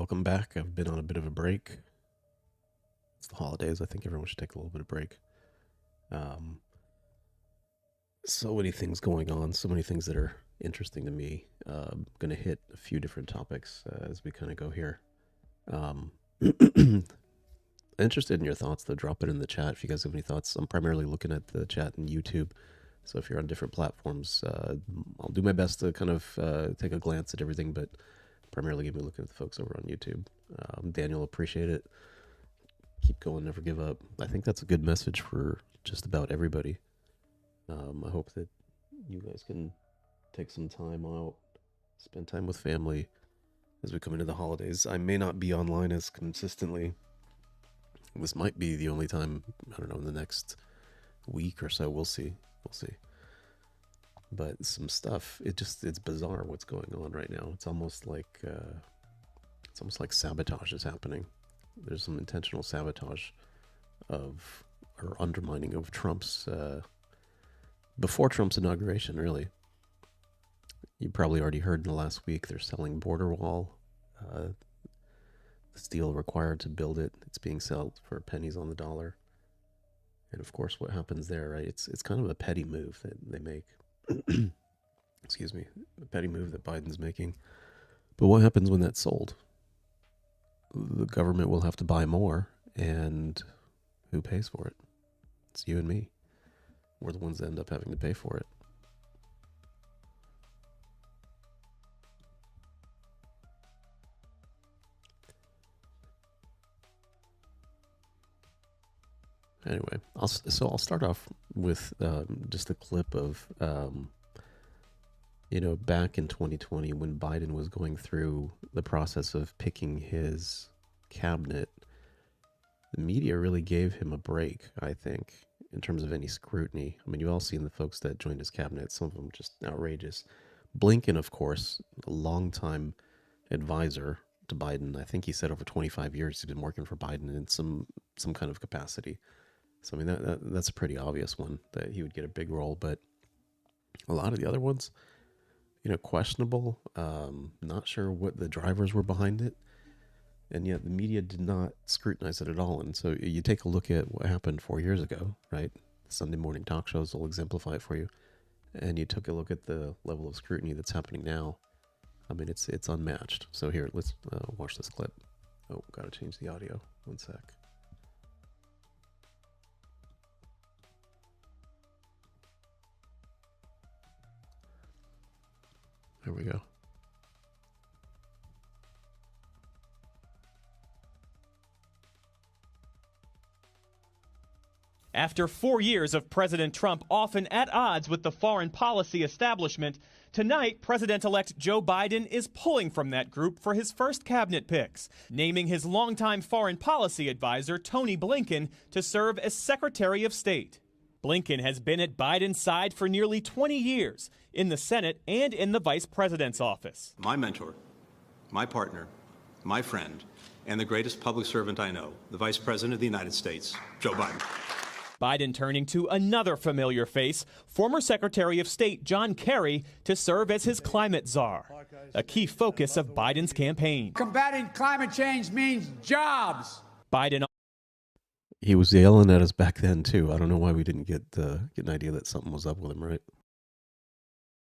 welcome back. I've been on a bit of a break. It's the holidays. I think everyone should take a little bit of break. So many things going on, so many things that are interesting to me. I'm going to hit a few different topics as we kind of go here. Interested in your thoughts, though. Drop it in the chat if you guys have any thoughts. I'm primarily looking at the chat in YouTube. So if you're on different platforms, I'll do my best to kind of take a glance at everything, but primarily going to be looking at the folks over on YouTube. Daniel, appreciate it. Keep going, never give up. I think that's a good message for just about everybody. I hope that you guys can take some time out, spend time with family as we come into the holidays. I may not be online as consistently. This might be the only time, I don't know, in the next week or so. We'll see. But some stuff, it's bizarre what's going on right now. It's almost like sabotage is happening. There's some intentional sabotage of, or undermining of Trump's, before Trump's inauguration, really. You probably already heard in the last week, they're selling border wall. The steel required to build it, it's being sold for pennies on the dollar. And of course, what happens there, right? It's kind of a petty move that they make. Excuse me, a petty move that Biden's making. But what happens when that's sold? The government will have to buy more, and who pays for it? It's you and me. We're the ones that end up having to pay for it. Anyway, I'll start off with just a clip of, back in 2020 when Biden was going through the process of picking his cabinet. The media really gave him a break, I think, in terms of any scrutiny. I mean, you've all seen the folks that joined his cabinet. Some of them just outrageous. Blinken, of course, a longtime advisor to Biden. I think he said over 25 years he's been working for Biden in some kind of capacity. So, I mean, that's a pretty obvious one that he would get a big role. But a lot of the other ones, questionable. Not sure what the drivers were behind it. And yet the media did not scrutinize it at all. And so you take a look at what happened 4 years ago, right? Sunday morning talk shows will exemplify it for you. And you took a look at the level of scrutiny that's happening now. I mean, it's unmatched. So here, let's watch this clip. Oh, got to change the audio. One sec. There we go. After 4 years of President Trump often at odds with the foreign policy establishment, tonight President-elect Joe Biden is pulling from that group for his first cabinet picks, naming his longtime foreign policy advisor Tony Blinken to serve as Secretary of State. Blinken has been at Biden's side for nearly 20 years, in the Senate and in the Vice President's office. My mentor, my partner, my friend, and the greatest public servant I know, the Vice President of the United States, Joe Biden. Biden turning to another familiar face, former Secretary of State John Kerry, to serve as his climate czar, a key focus of Biden's campaign. Combating climate change means jobs. Biden. He was yelling at us back then, too. I don't know why we didn't get an idea that something was up with him, right?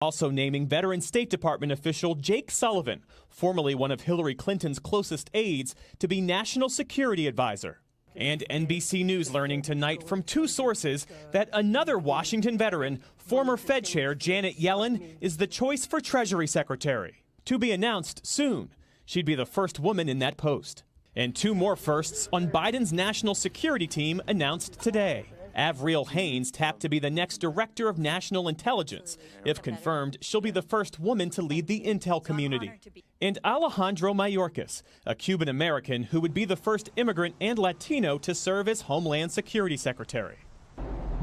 Also naming veteran State Department official Jake Sullivan, formerly one of Hillary Clinton's closest aides, to be National Security Advisor. And NBC News learning tonight from two sources that another Washington veteran, former Fed Chair Janet Yellen, is the choice for Treasury Secretary. To be announced soon. She'd be the first woman in that post. And two more firsts on Biden's national security team announced today. Avril Haines tapped to be the next director of national intelligence. If confirmed, she'll be the first woman to lead the intel community. And Alejandro Mayorkas, a Cuban-American who would be the first immigrant and Latino to serve as Homeland Security Secretary.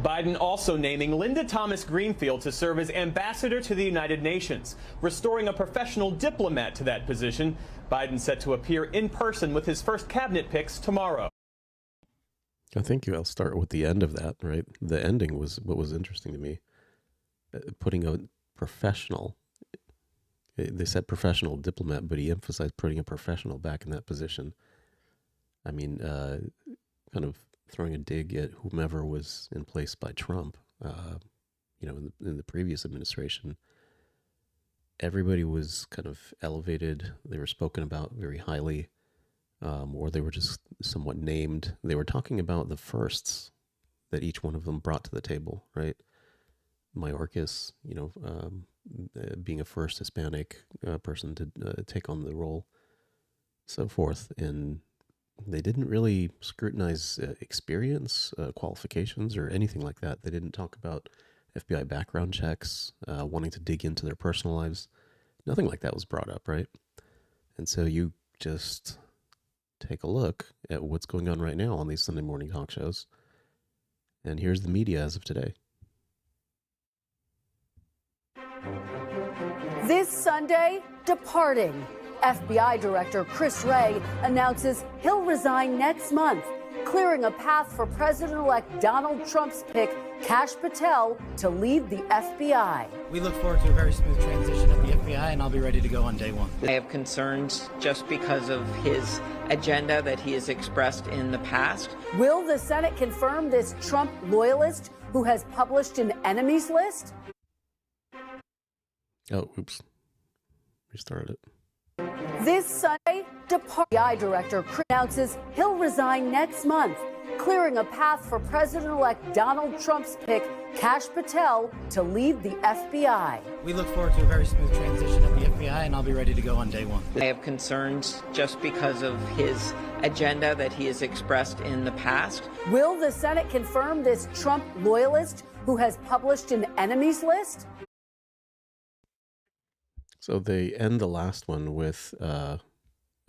Biden also naming Linda Thomas Greenfield to serve as ambassador to the United Nations, restoring a professional diplomat to that position. Biden set to appear in person with his first cabinet picks tomorrow. I think I'll start with the end of that, right? The ending was what was interesting to me. Putting a professional They said professional diplomat, but he emphasized putting a professional back in that position. I mean, kind of throwing a dig at whomever was in place by Trump. In the previous administration, everybody was kind of elevated. They were spoken about very highly, or they were just somewhat named. They were talking about the firsts that each one of them brought to the table, right? Mayorkas, being a first Hispanic person to take on the role, so forth. And they didn't really scrutinize experience, qualifications, or anything like that. They didn't talk about FBI background checks, wanting to dig into their personal lives. Nothing like that was brought up, right? And so you just take a look at what's going on right now on these Sunday morning talk shows. And here's the media as of today. This Sunday, departing. FBI Director Chris Wray announces he'll resign next month, clearing a path for President-elect Donald Trump's pick, Kash Patel, to lead the FBI. We look forward to a very smooth transition at the FBI, and I'll be ready to go on day one. I have concerns just because of his agenda that he has expressed in the past. Will the Senate confirm this Trump loyalist who has published an enemies list? Oh, oops. Restarted it. This Sunday, FBI Director announces he'll resign next month, clearing a path for President-elect Donald Trump's pick, Kash Patel, to lead the FBI. We look forward to a very smooth transition at the FBI, and I'll be ready to go on day one. I have concerns just because of his agenda that he has expressed in the past. Will the Senate confirm this Trump loyalist who has published an enemies list? So they end the last one with, the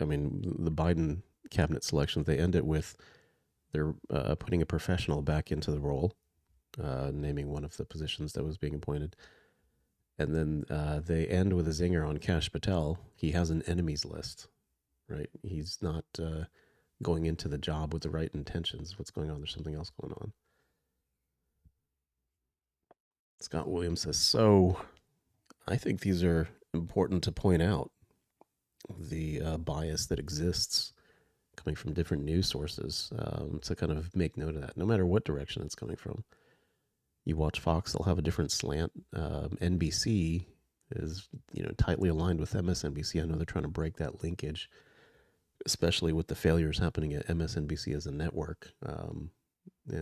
Biden cabinet selections, they end it with they're putting a professional back into the role, naming one of the positions that was being appointed. And then they end with a zinger on Kash Patel. He has an enemies list, right? He's not going into the job with the right intentions. What's going on? There's something else going on. Scott Williams says, so I think these are important to point out, the bias that exists coming from different news sources, to kind of make note of that, no matter what direction it's coming from. You watch Fox, they'll have a different slant. NBC is, tightly aligned with MSNBC. I know they're trying to break that linkage, especially with the failures happening at MSNBC as a network, and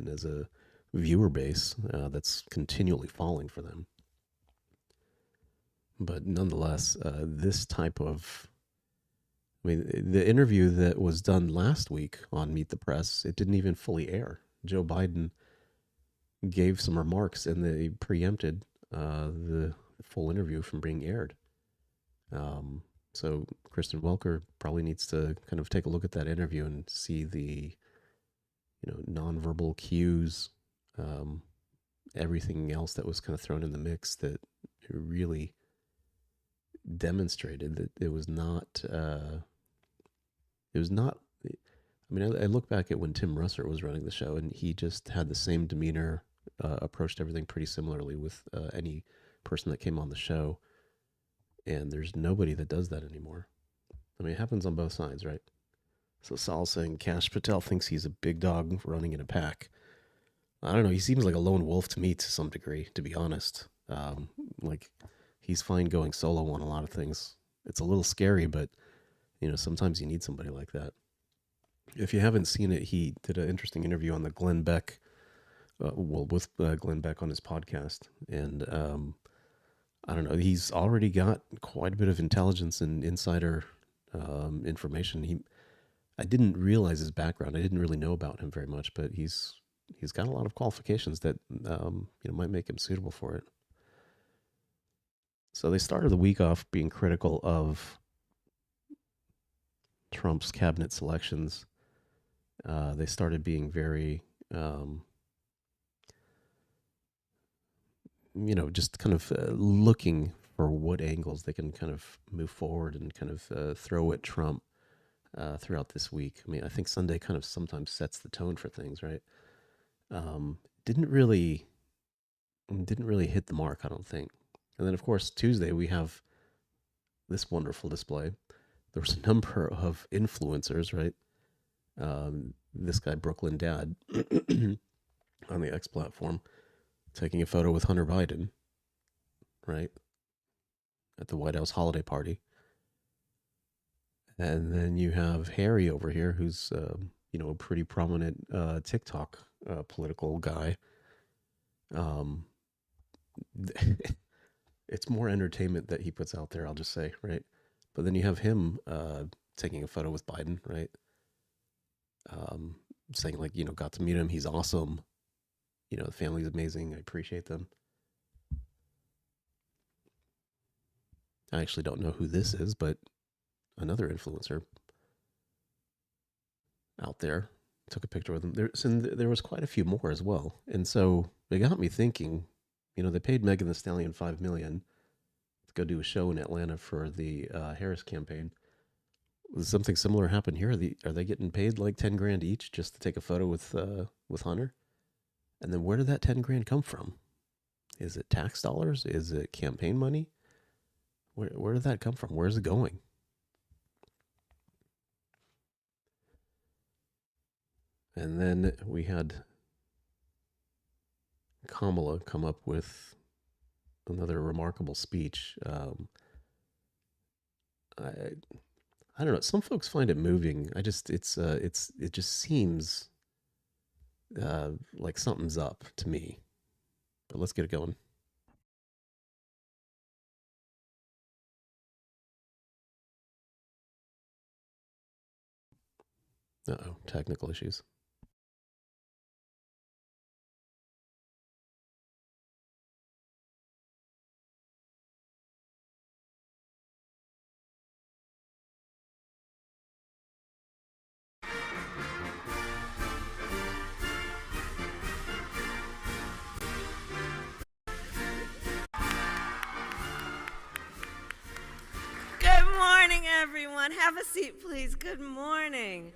as a viewer base that's continually falling for them. But nonetheless, this type of, the interview that was done last week on Meet the Press, it didn't even fully air. Joe Biden gave some remarks and they preempted the full interview from being aired. So Kristen Welker probably needs to kind of take a look at that interview and see the, nonverbal cues, everything else that was kind of thrown in the mix that really demonstrated that it was not, I look back at when Tim Russert was running the show and he just had the same demeanor, approached everything pretty similarly with any person that came on the show. And there's nobody that does that anymore. It happens on both sides, right? So Saul's saying Kash Patel thinks he's a big dog running in a pack. I don't know. He seems like a lone wolf to me to some degree, to be honest. He's fine going solo on a lot of things. It's a little scary, but, sometimes you need somebody like that. If you haven't seen it, he did an interesting interview on the Glenn Beck, with Glenn Beck on his podcast. And I don't know, he's already got quite a bit of intelligence and insider information. I didn't realize his background. I didn't really know about him very much, but he's got a lot of qualifications that might make him suitable for it. So they started the week off being critical of Trump's cabinet selections. They started being very, just kind of looking for what angles they can kind of move forward and kind of throw at Trump throughout this week. I think Sunday kind of sometimes sets the tone for things, right? Didn't really hit the mark, I don't think. And then, of course, Tuesday we have this wonderful display. There was a number of influencers, right? This guy, Brooklyn Dad, on the X platform, taking a photo with Hunter Biden, right? At the White House holiday party. And then you have Harry over here, who's, a pretty prominent TikTok political guy. It's more entertainment that he puts out there, I'll just say, right? But then you have him taking a photo with Biden, right? Saying like, got to meet him. He's awesome. The family's amazing. I appreciate them. I actually don't know who this is, but another influencer out there took a picture with him. There was quite a few more as well. And so it got me thinking, they paid Megan Thee Stallion $5 million to go do a show in Atlanta for the Harris campaign. Does something similar happen here? Are they getting paid like 10 grand each just to take a photo with Hunter? And then where did that 10 grand come from? Is it tax dollars? Is it campaign money? Where did that come from? Where's it going? And then we had Kamala come up with another remarkable speech. I don't know. Some folks find it moving. It just seems like something's up to me. But let's get it going. Uh-oh, technical issues. Everyone, have a seat, please. Good morning.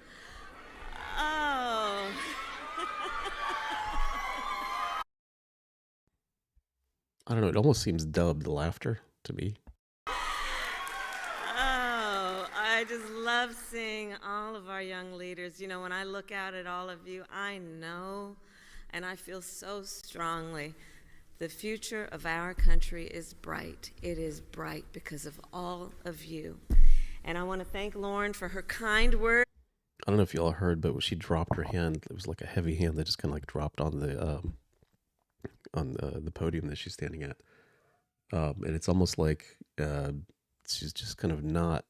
Oh. I don't know. It almost seems dubbed laughter to me. Oh, I just love seeing all of our young leaders. When I look out at all of you, I know and I feel so strongly the future of our country is bright. It is bright because of all of you. And I want to thank Lauren for her kind words. I don't know if you all heard, but when she dropped her hand, it was like a heavy hand that just kind of like dropped on the podium that she's standing at. And it's almost like she's just kind of not,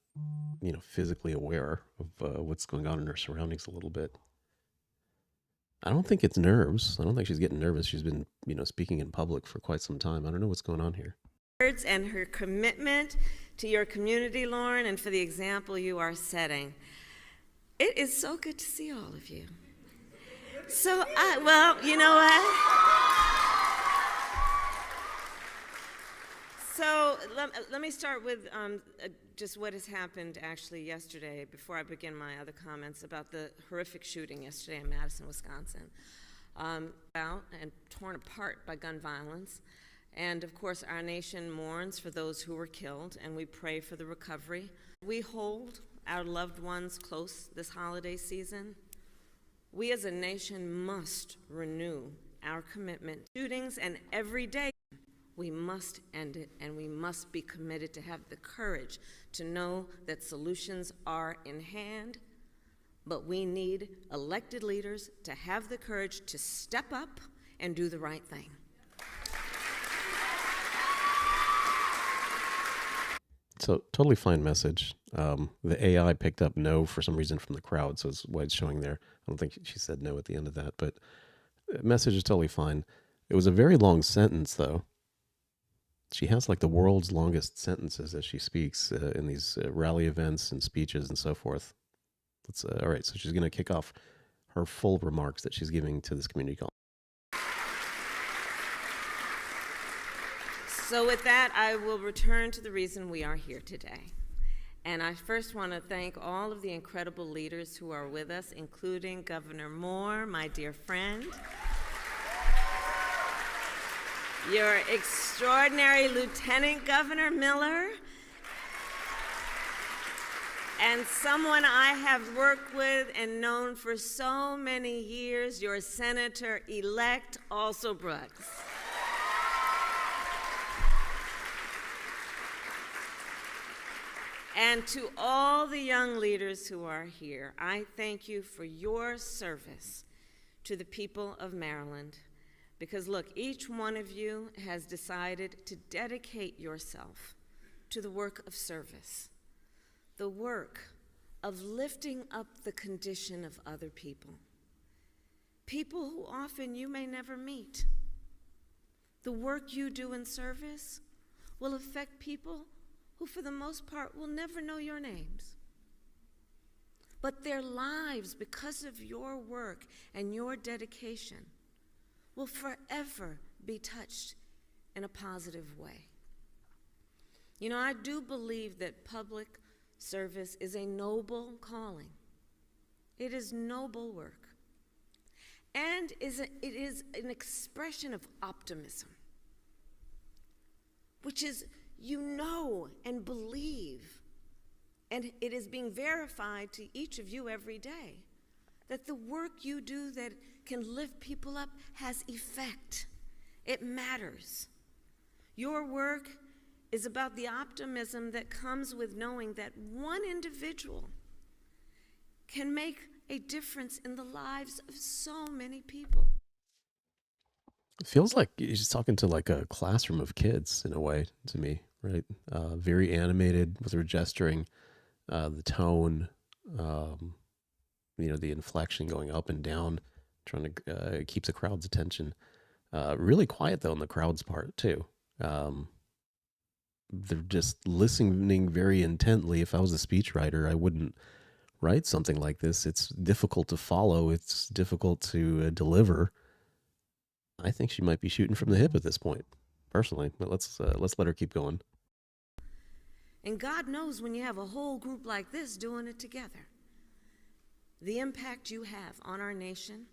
physically aware of what's going on in her surroundings a little bit. I don't think it's nerves. I don't think she's getting nervous. She's been, speaking in public for quite some time. I don't know what's going on here. And her commitment to your community, Lauren, and for the example you are setting. It is so good to see all of you. So, you know what? So let me start with just what has happened actually yesterday before I begin my other comments about the horrific shooting yesterday in Madison, Wisconsin. Out and torn apart by gun violence. And of course, our nation mourns for those who were killed, and we pray for the recovery. We hold our loved ones close this holiday season. We as a nation must renew our commitment to shootings, and every day we must end it, and we must be committed to have the courage to know that solutions are in hand, but we need elected leaders to have the courage to step up and do the right thing. So totally fine message. The AI picked up no for some reason from the crowd, so it's why it's showing there. I don't think she said no at the end of that, but the message is totally fine. It was a very long sentence, though. She has like the world's longest sentences as she speaks in these rally events and speeches and so forth. All right, so she's going to kick off her full remarks that she's giving to this community call. So with that, I will return to the reason we are here today. And I first want to thank all of the incredible leaders who are with us, including Governor Moore, my dear friend, your extraordinary Lieutenant Governor Miller, And someone I have worked with and known for so many years, your Senator-elect, also Brooks. And to all the young leaders who are here, I thank you for your service to the people of Maryland. Because look, each one of you has decided to dedicate yourself to the work of service, the work of lifting up the condition of other people, people who often you may never meet. The work you do in service will affect people who for the most part will never know your names. But their lives, because of your work and your dedication, will forever be touched in a positive way. You know, I do believe that public service is a noble calling. It is noble work. And it is an expression of optimism, which is you know and believe, and it is being verified to each of you every day, that the work you do that can lift people up has effect. It matters. Your work is about the optimism that comes with knowing that one individual can make a difference in the lives of so many people. It feels like he's talking to like a classroom of kids in a way to me, right? Very animated with her gesturing, the tone, the inflection going up and down, trying to keep the crowd's attention. Really quiet though on the crowd's part too. They're just listening very intently. If I was a speechwriter, I wouldn't write something like this. It's difficult to follow. It's difficult to deliver. I think she might be shooting from the hip at this point, personally. But let's let her keep going. And God knows when you have a whole group like this doing it together, the impact you have on our nation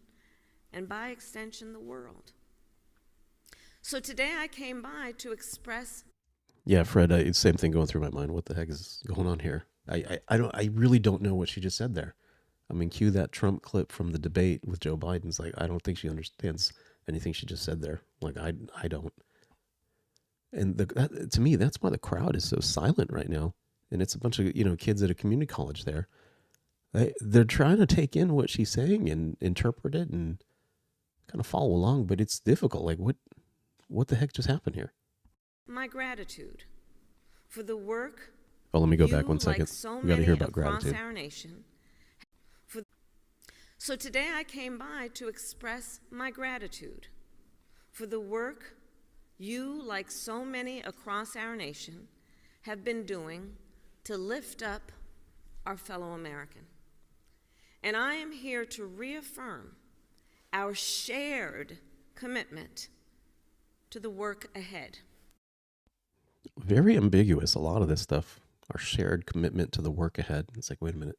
and by extension the world. So today I came by to express. Yeah, Fred, same thing going through my mind. What the heck is going on here? I really don't know what she just said there. I mean, cue that Trump clip from the debate with Joe Biden's like, I don't think she understands anything she just said there. Like, I don't. And to me, that's why the crowd is so silent right now. And it's a bunch of, kids at a community college there. They're trying to take in what she's saying and interpret it and kind of follow along, but it's difficult. Like, what the heck just happened here? My gratitude for the work. Oh, let me go back 1 second. We got to hear about gratitude. Our nation. So today I came by to express my gratitude for the work you, like so many across our nation, have been doing to lift up our fellow American. And I am here to reaffirm our shared commitment to the work ahead. Very ambiguous, a lot of this stuff. Our shared commitment to the work ahead. It's like, wait a minute.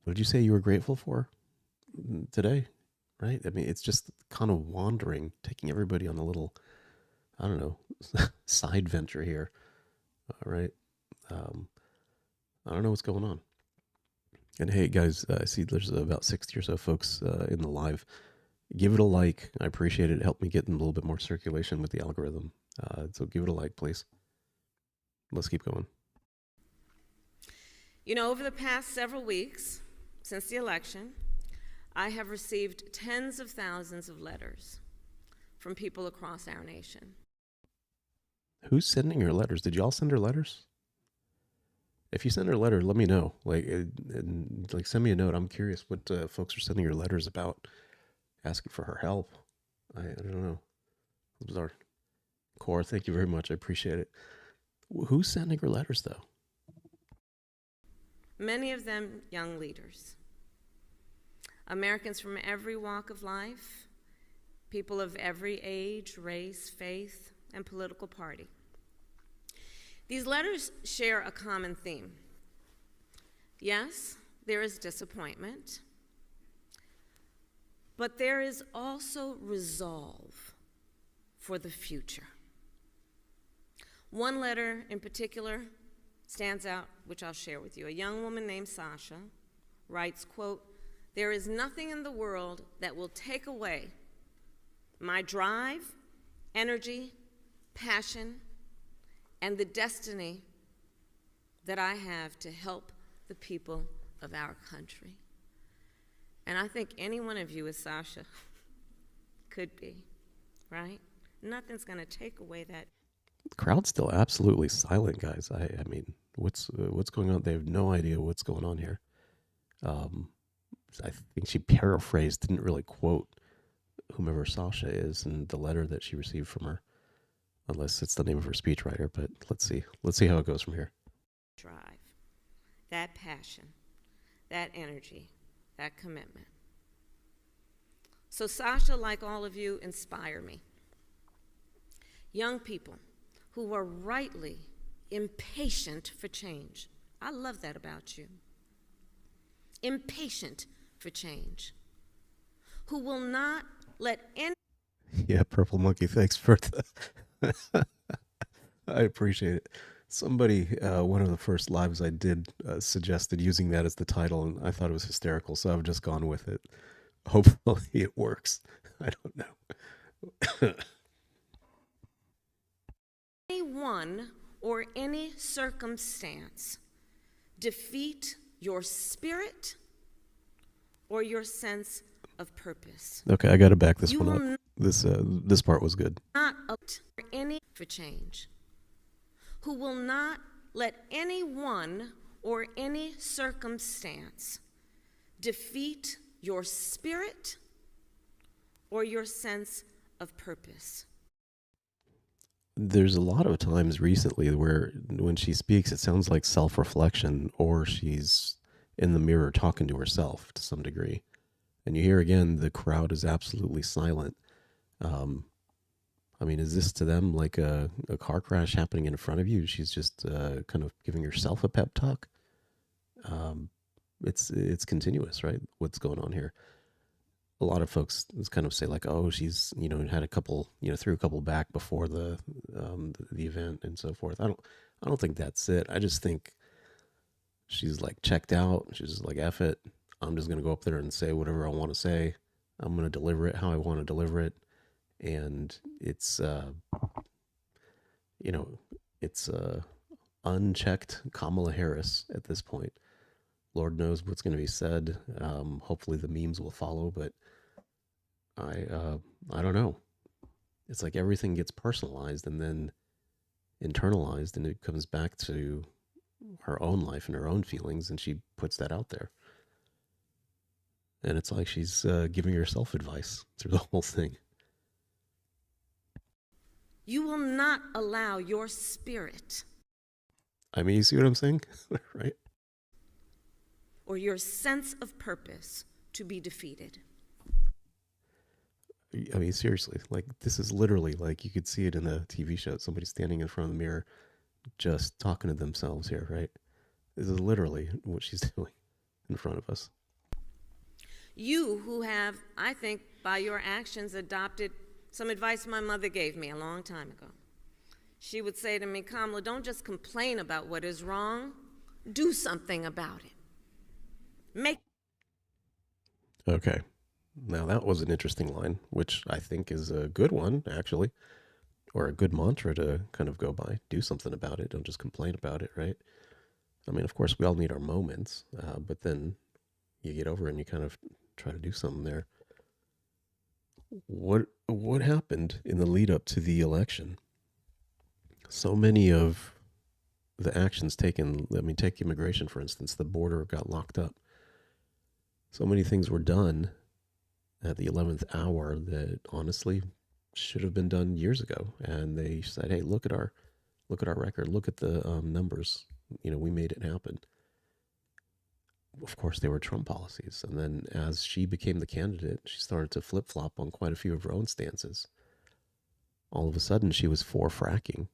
What did you say you were grateful for today? Right? I mean, it's just kind of wandering, taking everybody on a little, I don't know, side venture here. All right. I don't know what's going on. And hey, guys, I see there's about 60 or so folks in the live. Give it a like. I appreciate it. Help me get in a little bit more circulation with the algorithm. So give it a like, please. Let's keep going. Over the past several weeks, since the election, I have received tens of thousands of letters from people across our nation. Who's sending her letters? Did y'all send her letters? If you send her a letter, let me know. Like send me a note. I'm curious what folks are sending her letters about, asking for her help. I don't know. Bizarre. Cora, thank you very much. I appreciate it. Who's sending her letters, though? Many of them young leaders. Americans from every walk of life, people of every age, race, faith, and political party. These letters share a common theme. Yes, there is disappointment, but there is also resolve for the future. One letter in particular stands out, which I'll share with you. A young woman named Sasha writes, quote, "There is nothing in the world that will take away my drive, energy, passion, and the destiny that I have to help the people of our country." And I think any one of you as Sasha could be, right? Nothing's going to take away that. The crowd's still absolutely silent, guys. I mean, what's going on? They have no idea what's going on here. I think she paraphrased, didn't really quote whomever Sasha is and the letter that she received from her, unless it's the name of her speechwriter. But let's see how it goes from here. Drive, that passion, that energy, that commitment. So Sasha, like all of you, inspire me. Young people who are rightly impatient for change. I love that about you. Impatient for change. Who will not let any... Yeah, Purple Monkey, thanks for the... I appreciate it. Somebody, one of the first lives I did, suggested using that as the title, and I thought it was hysterical, so I've just gone with it. Hopefully it works. I don't know. Anyone or any circumstance defeat your spirit or your sense of purpose. Okay, I got to back this one up. This part was good. Not any for change. Who will not let anyone or any circumstance defeat your spirit or your sense of purpose. There's a lot of times recently where when she speaks, it sounds like self-reflection, or she's in the mirror talking to herself to some degree. And you hear again, the crowd is absolutely silent. I mean, is this to them like a car crash happening in front of you? She's just kind of giving herself a pep talk. It's continuous, right? What's going on here? A lot of folks kind of say like, oh, she's, had a couple, threw a couple back before the event and so forth. I don't think that's it. I just think she's like checked out. She's just like, F it. I'm just going to go up there and say whatever I want to say. I'm going to deliver it how I want to deliver it. And it's, it's unchecked Kamala Harris at this point. Lord knows what's going to be said. Hopefully the memes will follow, but I don't know. It's like everything gets personalized and then internalized, and it comes back to her own life and her own feelings, and she puts that out there. And it's like she's giving herself advice through the whole thing. You will not allow your spirit. I mean, you see what I'm saying? Right? Or your sense of purpose to be defeated. I mean, seriously, like this is literally like you could see it in a TV show. Somebody standing in front of the mirror just talking to themselves here, right? This is literally what she's doing in front of us. You who have, I think, by your actions adopted some advice my mother gave me a long time ago. She would say to me, Kamala, don't just complain about what is wrong. Do something about it. Okay. Now that was an interesting line, which I think is a good one, actually, or a good mantra to kind of go by. Do something about it. Don't just complain about it, right? I mean, of course, we all need our moments, but then you get over it and you kind of try to do something there. What happened in the lead up to the election? So many of the actions taken, I mean, take immigration, for instance, the border got locked up. So many things were done at the 11th hour that honestly should have been done years ago. And they said, hey, look at our record, look at the numbers. We made it happen. Of course, they were Trump policies. And then as she became the candidate, she started to flip-flop on quite a few of her own stances. All of a sudden, she was for fracking,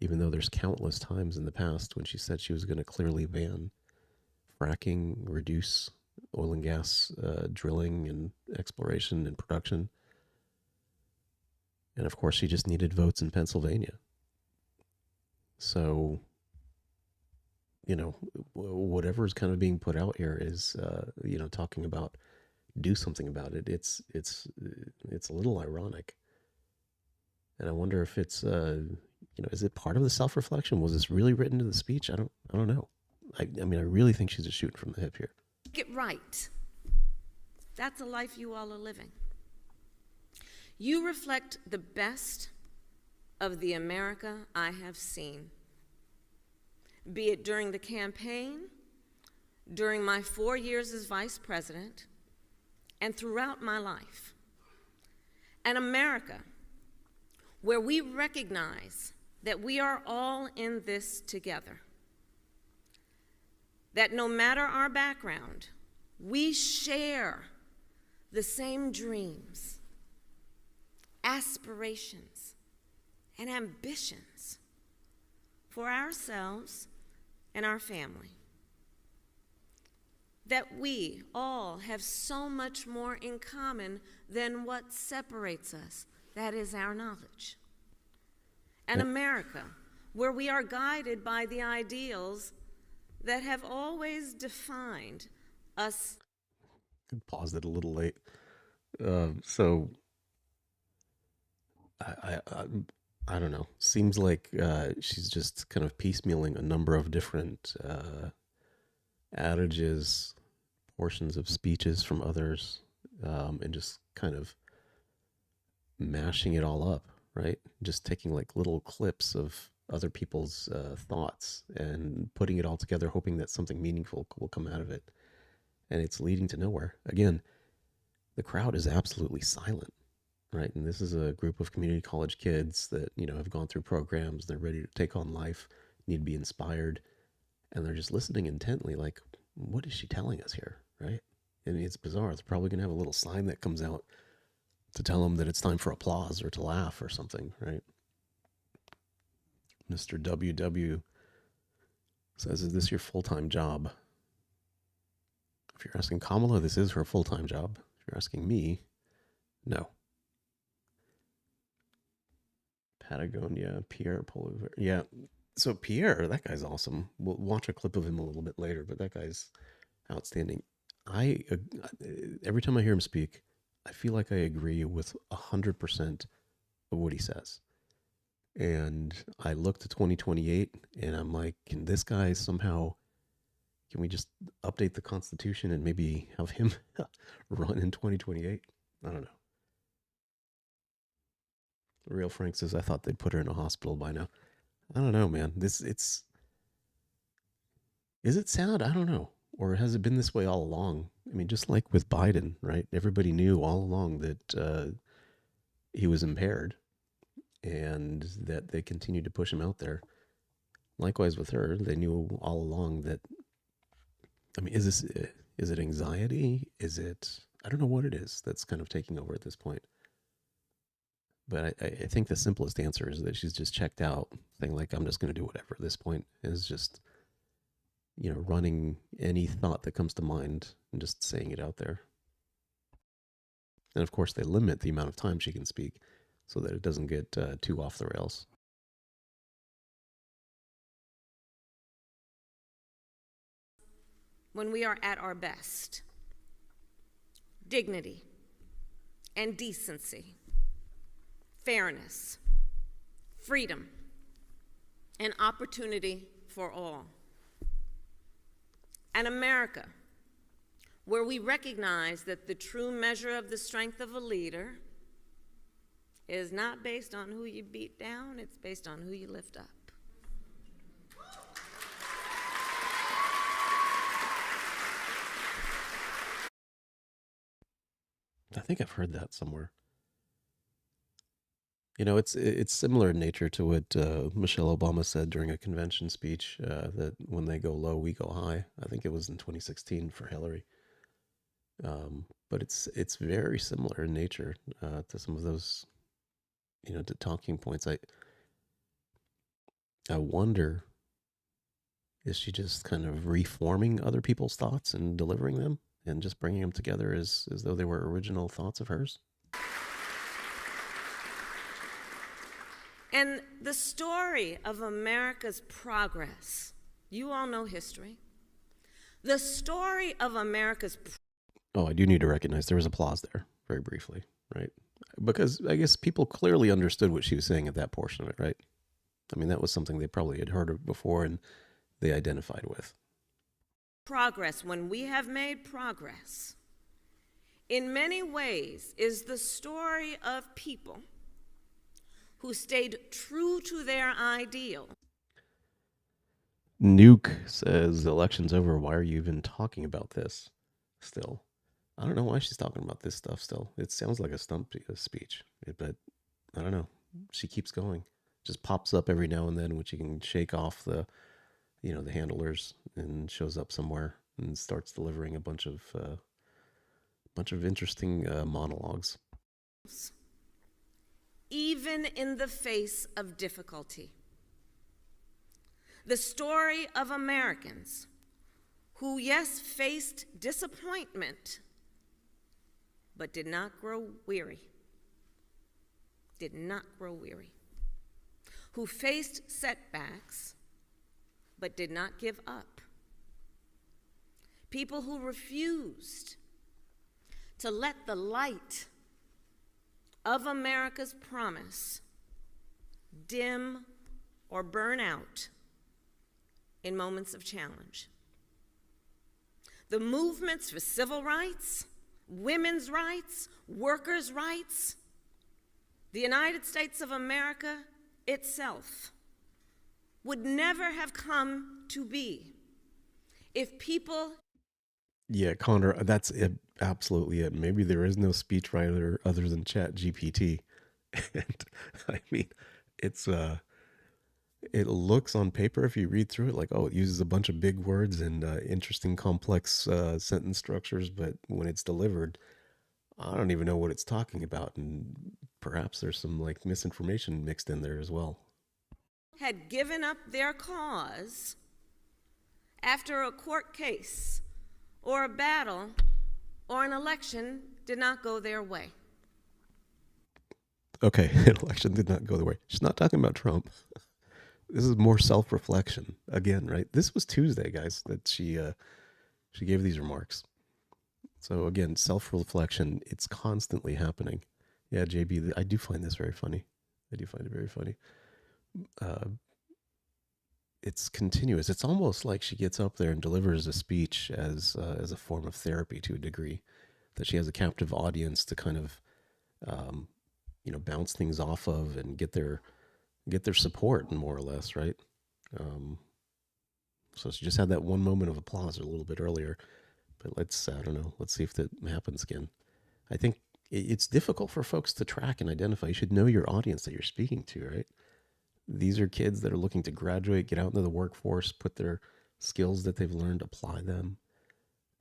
even though there's countless times in the past when she said she was going to clearly ban fracking, reduce oil and gas drilling and exploration and production. And of course, she just needed votes in Pennsylvania. So you know, whatever is kind of being put out here is, you know, talking about do something about it. It's a little ironic, and I wonder if it's, you know, is it part of the self-reflection? Was this really written to the speech? I don't know. I mean, I really think she's just shooting from the hip here. Get right. That's a life you all are living. You reflect the best of the America I have seen, be it during the campaign, during my 4 years as vice president, and throughout my life. An America where we recognize that we are all in this together, that no matter our background, we share the same dreams, aspirations, and ambitions for ourselves and our family. That we all have so much more in common than what separates us. That is our knowledge. An America where we are guided by the ideals that have always defined us. Paused it a little late. So I don't know. Seems like she's just kind of piecemealing a number of different adages, portions of speeches from others, and just kind of mashing it all up, right? Just taking like little clips of other people's thoughts and putting it all together, hoping that something meaningful will come out of it. And it's leading to nowhere. Again, the crowd is absolutely silent, right? And this is a group of community college kids that, you know, have gone through programs. They're ready to take on life, need to be inspired. And they're just listening intently, like, what is she telling us here, right? I mean, it's bizarre. It's probably going to have a little sign that comes out to tell them that it's time for applause or to laugh or something, right? Mr. WW says, is this your full-time job? If you're asking Kamala, this is her full-time job. If you're asking me, no. Patagonia, Pierre Poliver. Yeah, so Pierre, that guy's awesome. We'll watch a clip of him a little bit later, but that guy's outstanding. Every time I hear him speak, I feel like I agree with 100% of what he says. And I look to 2028 and I'm like, can this guy somehow, can we just update the Constitution and maybe have him run in 2028? I don't know. Real Frank says, I thought they'd put her in a hospital by now. I don't know, man. Is it sad? I don't know. Or has it been this way all along? I mean, just like with Biden, right? Everybody knew all along that he was impaired and that they continued to push him out there. Likewise with her, they knew all along that, I mean, is it anxiety? Is it, I don't know what it is that's kind of taking over at this point. But I think the simplest answer is that she's just checked out, saying like, I'm just going to do whatever at this point. Is just, you know, running any thought that comes to mind and just saying it out there. And of course, they limit the amount of time she can speak so that it doesn't get too off the rails. When we are at our best, dignity and decency, fairness, freedom, and opportunity for all. An America where we recognize that the true measure of the strength of a leader is not based on who you beat down, it's based on who you lift up. I think I've heard that somewhere. You know, it's similar in nature to what Michelle Obama said during a convention speech, that when they go low, we go high. I think it was in 2016 for Hillary. But it's very similar in nature to some of those, you know, to talking points. I wonder, is she just kind of reforming other people's thoughts and delivering them and just bringing them together as though they were original thoughts of hers? And the story of America's progress, You all know history. The story of America's... Oh, I do need to recognize there was applause there, very briefly, right? Because I guess people clearly understood what she was saying at that portion of it, right? I mean, that was something they probably had heard of before and they identified with. Progress, when we have made progress, in many ways is the story of people who stayed true to their ideal. Nuke says the election's over. Why are you even talking about this still? I don't know why she's talking about this stuff still. It sounds like a stump speech, but I don't know. She keeps going. Just pops up every now and then when she can shake off the handlers and shows up somewhere and starts delivering a bunch of interesting monologues. Even in the face of difficulty. The story of Americans who, yes, faced disappointment, but did not grow weary. Did not grow weary. Who faced setbacks, but did not give up. People who refused to let the light of America's promise dim or burn out in moments of challenge. The movements for civil rights, women's rights, workers' rights, the United States of America itself would never have come to be if people... Yeah, Connor, that's it, absolutely it. Maybe there is no speechwriter other than ChatGPT. And I mean, it looks on paper, if you read through it, like, oh, it uses a bunch of big words and interesting, complex sentence structures. But when it's delivered, I don't even know what it's talking about. And perhaps there's some like misinformation mixed in there as well. Had given up their cause after a court case or a battle or an election did not go their way. Okay, an election did not go their way. She's not talking about Trump. This is more self-reflection again, right? This was Tuesday, guys, that she gave these remarks. So again, self-reflection, it's constantly happening. Yeah, JB, I do find this very funny. I do find it very funny. It's continuous. It's almost like she gets up there and delivers a speech as a form of therapy to a degree, that she has a captive audience to kind of, bounce things off of and get their support, more or less, right? So she just had that one moment of applause a little bit earlier, but let's see if that happens again. I think it's difficult for folks to track and identify. You should know your audience that you're speaking to, right? These are kids that are looking to graduate, get out into the workforce, put their skills that they've learned, apply them.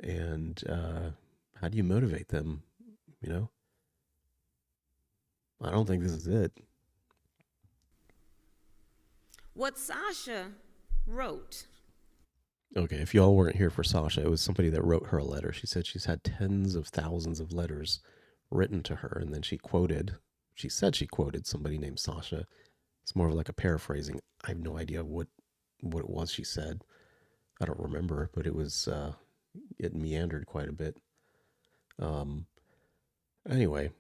And how do you motivate them, I don't think this is it. What Sasha wrote. Okay, if y'all weren't here for Sasha, it was somebody that wrote her a letter. She said she's had tens of thousands of letters written to her, and then she said she quoted somebody named Sasha. It's more of like a paraphrasing. I have no idea what it was she said. I don't remember, but it was, it meandered quite a bit. Anyway,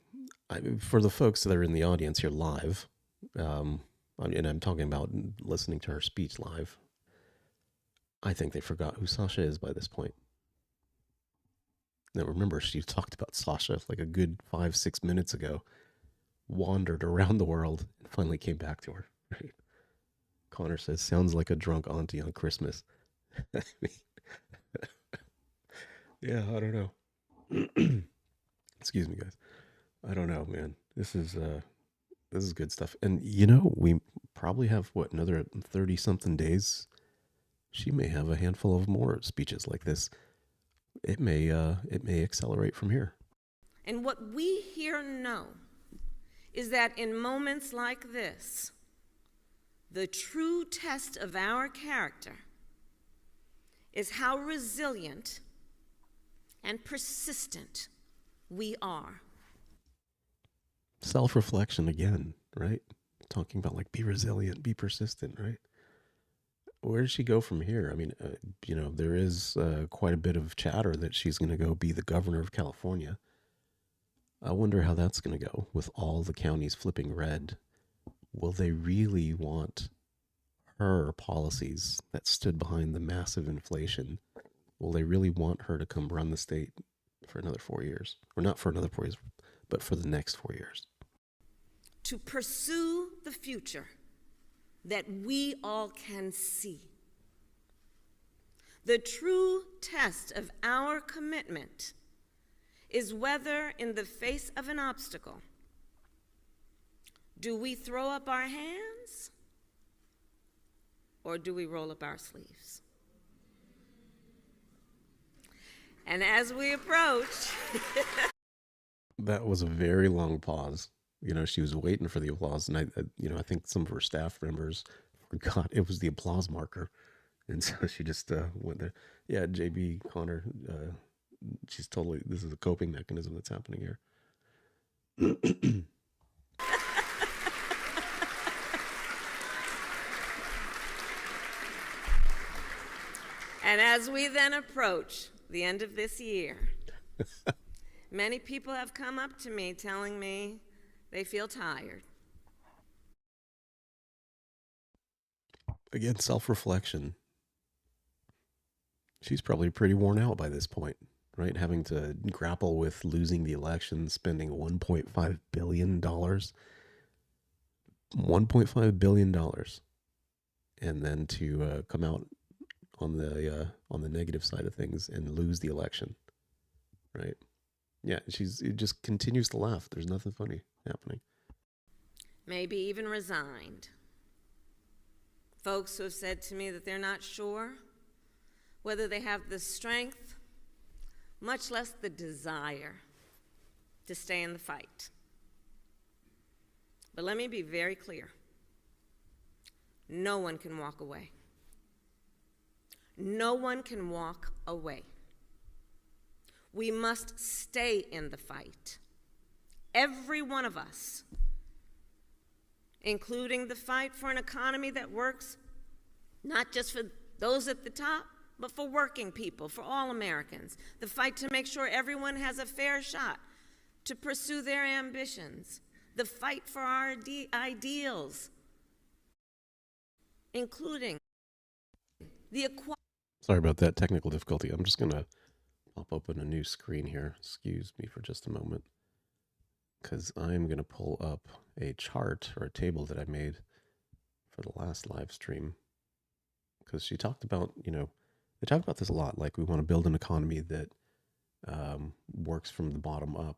for the folks that are in the audience here live, and I'm talking about listening to her speech live, I think they forgot who Sasha is by this point. Now remember, she talked about Sasha like a good 5-6 minutes ago, wandered around the world, and finally came back to her. Right? Connor says, sounds like a drunk auntie on Christmas. Yeah, I don't know. Excuse me, guys. I don't know, man. This is good stuff. And we probably have another 30-something days. She may have a handful of more speeches like this. It may accelerate from here. And what we here know is that in moments like this, the true test of our character is how resilient and persistent we are. Self-reflection again, right? Talking about be resilient, be persistent, right? where does she go from here? I mean, there is quite a bit of chatter that she's going to go be the governor of California. I wonder how that's going to go with all the counties flipping red. Will they really want her policies that stood behind the massive inflation? Will they really want her to come run the state for another 4 years? Or not for another 4 years, but for the next 4 years. To pursue the future that we all can see. The true test of our commitment is whether, in the face of an obstacle, do we throw up our hands or do we roll up our sleeves? And as we approach... That was a very long pause. She was waiting for the applause, and I think some of her staff members forgot it was the applause marker, and so she just went there. Yeah, JB Connor, she's totally. This is a coping mechanism that's happening here. And as we then approach the end of this year, many people have come up to me telling me they feel tired. Again, self-reflection. She's probably pretty worn out by this point, right? Having to grapple with losing the election, spending $1.5 billion. $1.5 billion. And then to come out on the negative side of things and lose the election, right? Yeah, it just continues to laugh. There's nothing funny happening. Maybe even resigned. Folks who have said to me that they're not sure whether they have the strength, much less the desire, to stay in the fight. But let me be very clear. No one can walk away. No one can walk away. We must stay in the fight. Every one of us, including the fight for an economy that works not just for those at the top, but for working people, for all Americans. The fight to make sure everyone has a fair shot to pursue their ambitions. The fight for our ideals, including the equality. Sorry about that technical difficulty. I'm just going to pop open a new screen here. Excuse me for just a moment, because I'm going to pull up a chart or a table that I made for the last live stream. Because she talked about, they talk about this a lot. Like, we want to build an economy that works from the bottom up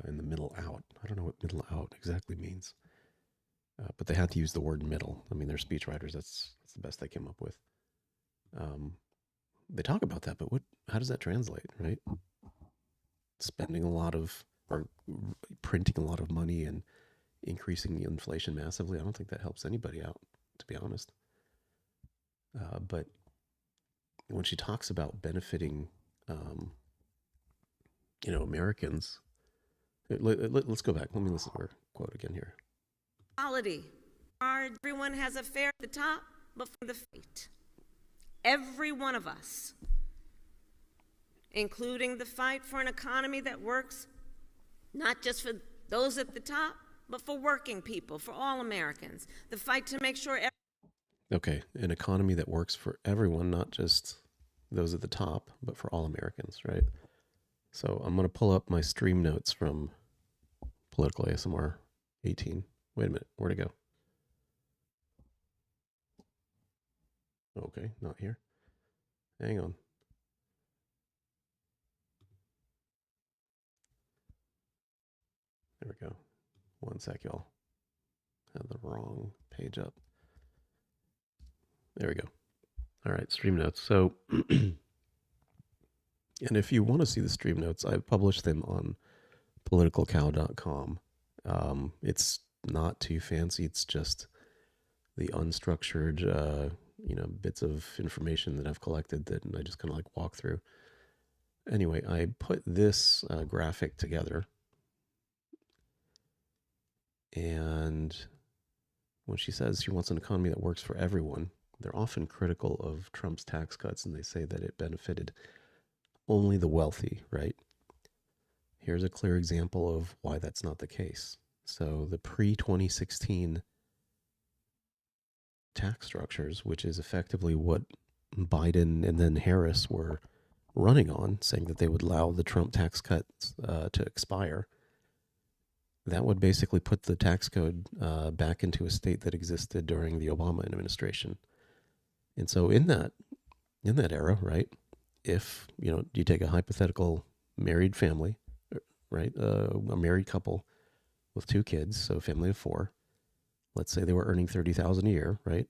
and the middle out. I don't know what middle out exactly means. But they had to use the word middle. I mean, they're speechwriters. That's the best they came up with. They talk about that, but how does that translate, right? Spending a lot of, or printing a lot of money and increasing the inflation massively. I don't think that helps anybody out, to be honest. But when she talks about benefiting, Americans, let's go back. Let me listen to her quote again here. Equality. Everyone has a fair at the top, but for the fight. Every one of us, including the fight for an economy that works not just for those at the top, but for working people, for all Americans. The fight to make sure... Okay, an economy that works for everyone, not just those at the top, but for all Americans, right? So I'm going to pull up my stream notes from Political ASMR 18. Wait a minute, where'd it go? Okay, not here. Hang on. There we go. One sec, y'all. Had the wrong page up. There we go. All right, stream notes. So, and if you want to see the stream notes, I've published them on PoliticalCow.com. It's not too fancy. It's just the unstructured, bits of information that I've collected that I just kind of like walk through. Anyway, I put this graphic together. And when she says she wants an economy that works for everyone, they're often critical of Trump's tax cuts, and they say that it benefited only the wealthy, right? Here's a clear example of why that's not the case. So the pre-2016 tax structures, which is effectively what Biden and then Harris were running on, saying that they would allow the Trump tax cuts to expire, that would basically put the tax code back into a state that existed during the Obama administration. And so in that era, right, if, you take a hypothetical married family, right, a married couple with 2 kids, so a family of 4, let's say they were earning $30,000 a year, right?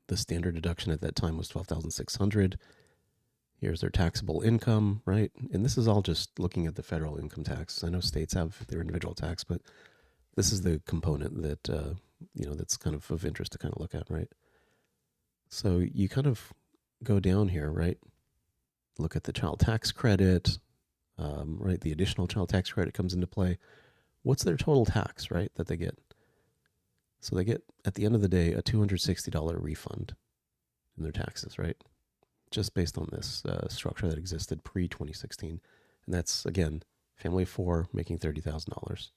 The standard deduction at that time was $12,600. Here's their taxable income, right? And this is all just looking at the federal income tax. I know states have their individual tax, but this is the component that, that's kind of interest to kind of look at, right? So you kind of go down here, right? Look at the child tax credit, right? The additional child tax credit comes into play. What's their total tax, right, that they get? So they get, at the end of the day, a $260 refund in their taxes, right? Just based on this structure that existed pre-2016. And that's, again, family of 4 making $30,000.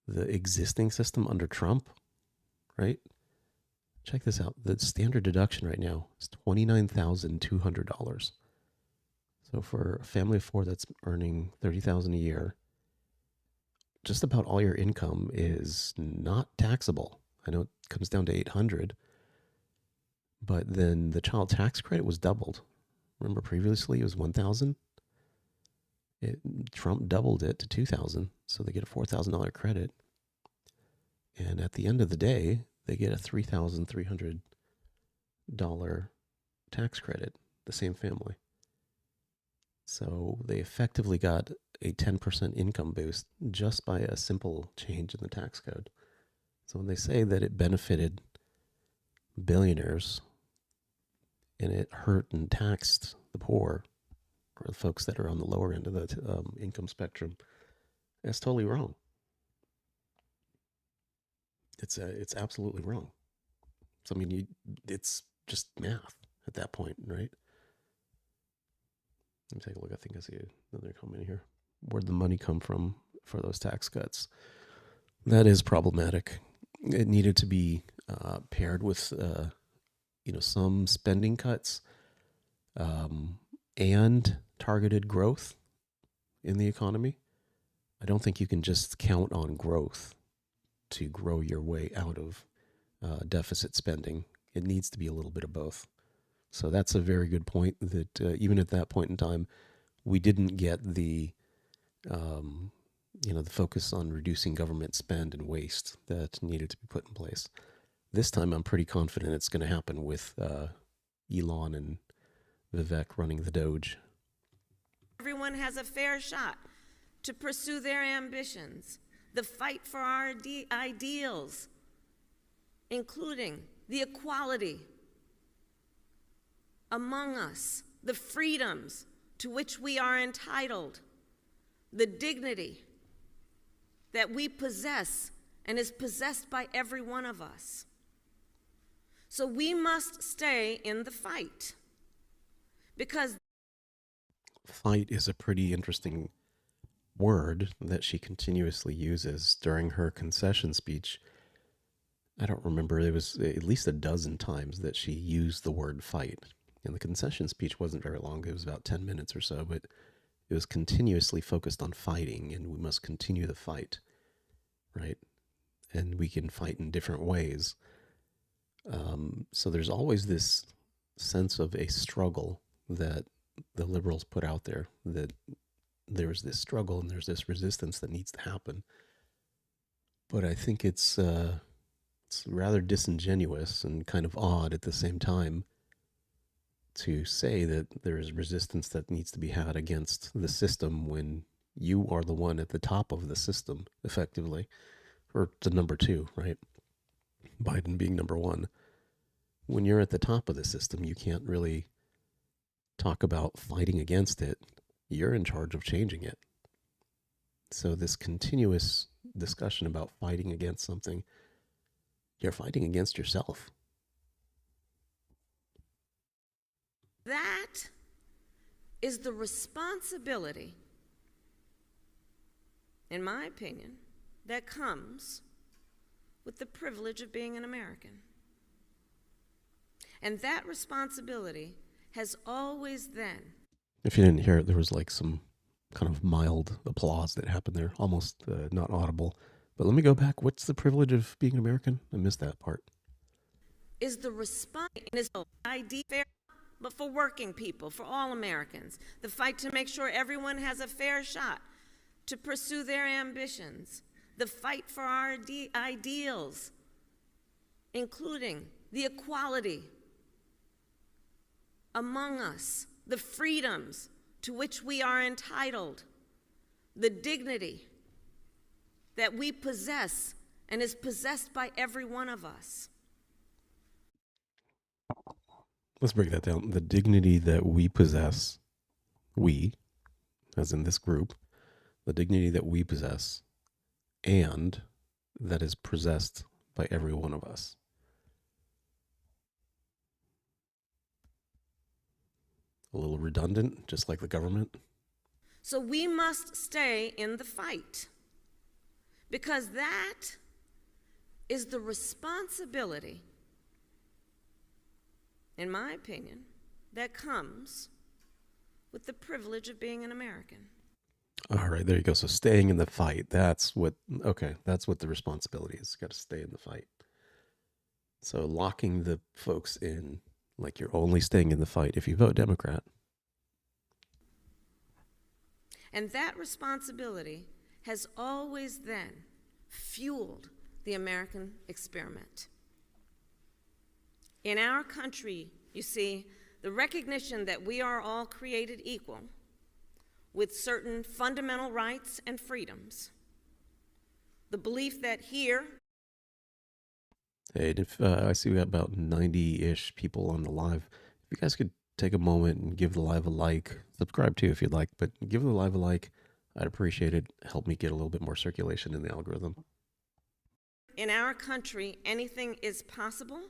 The existing system under Trump, right? Check this out. The standard deduction right now is $29,200. So for a family of 4 that's earning $30,000 a year, just about all your income is not taxable. I know it comes down to $800, but then the child tax credit was doubled. Remember previously it was $1,000? Trump doubled it to $2,000, so they get a $4,000 credit. And at the end of the day, they get a $3,300 tax credit, the same family. So they effectively got a 10% income boost just by a simple change in the tax code. So when they say that it benefited billionaires and it hurt and taxed the poor, or the folks that are on the lower end of the income spectrum, that's totally wrong. It's absolutely wrong. So I mean, it's just math at that point, right? Let me take a look. I think I see another comment here. Where'd the money come from for those tax cuts? That is problematic. It needed to be paired with, some spending cuts and targeted growth in the economy. I don't think you can just count on growth to grow your way out of deficit spending. It needs to be a little bit of both. So that's a very good point that even at that point in time, we didn't get the focus on reducing government spend and waste that needed to be put in place. This time, I'm pretty confident it's going to happen with Elon and Vivek running the Doge. Everyone has a fair shot to pursue their ambitions, the fight for our ideals, including the equality among us, the freedoms to which we are entitled, the dignity that we possess and is possessed by every one of us. So we must stay in the fight, because fight is a pretty interesting word that she continuously uses during her concession speech. I don't remember, it was at least a dozen times that she used the word fight. And the concession speech wasn't very long. It was about 10 minutes or so, but it was continuously focused on fighting, and we must continue the fight, right? And we can fight in different ways. So there's always this sense of a struggle that the liberals put out there, that there's this struggle and there's this resistance that needs to happen. But I think it's rather disingenuous and kind of odd at the same time to say that there is resistance that needs to be had against the system when you are the one at the top of the system, effectively, or the number 2, right? Biden being number 1. When you're at the top of the system, you can't really talk about fighting against it. You're in charge of changing it. So this continuous discussion about fighting against something You're fighting against yourself. That is the responsibility, in my opinion, that comes with the privilege of being an American. And that responsibility has always then. If you didn't hear it, there was like some kind of mild applause that happened there, almost not audible. But let me go back. What's the privilege of being an American? I missed that part. Is the response is ID fair, but for working people, for all Americans. The fight to make sure everyone has a fair shot to pursue their ambitions. The fight for our ideals, including the equality among us, the freedoms to which we are entitled, the dignity that we possess and is possessed by every one of us. Let's break that down. The dignity that we possess, we, as in this group, the dignity that we possess, and that is possessed by every one of us. A little redundant, just like the government. So we must stay in the fight, because that is the responsibility, in my opinion, that comes with the privilege of being an American. All right, there you go. So staying in the fight, that's what the responsibility is. Got to stay in the fight. So locking the folks in, like you're only staying in the fight if you vote Democrat. And that responsibility has always then fueled the American experiment. In our country, you see, the recognition that we are all created equal with certain fundamental rights and freedoms, the belief that here. Hey, if I see we got about 90-ish people on the live, if you guys could take a moment and give the live a like, subscribe too if you'd like, but give the live a like, I'd appreciate it. Help me get a little bit more circulation in the algorithm. In our country, anything is possible.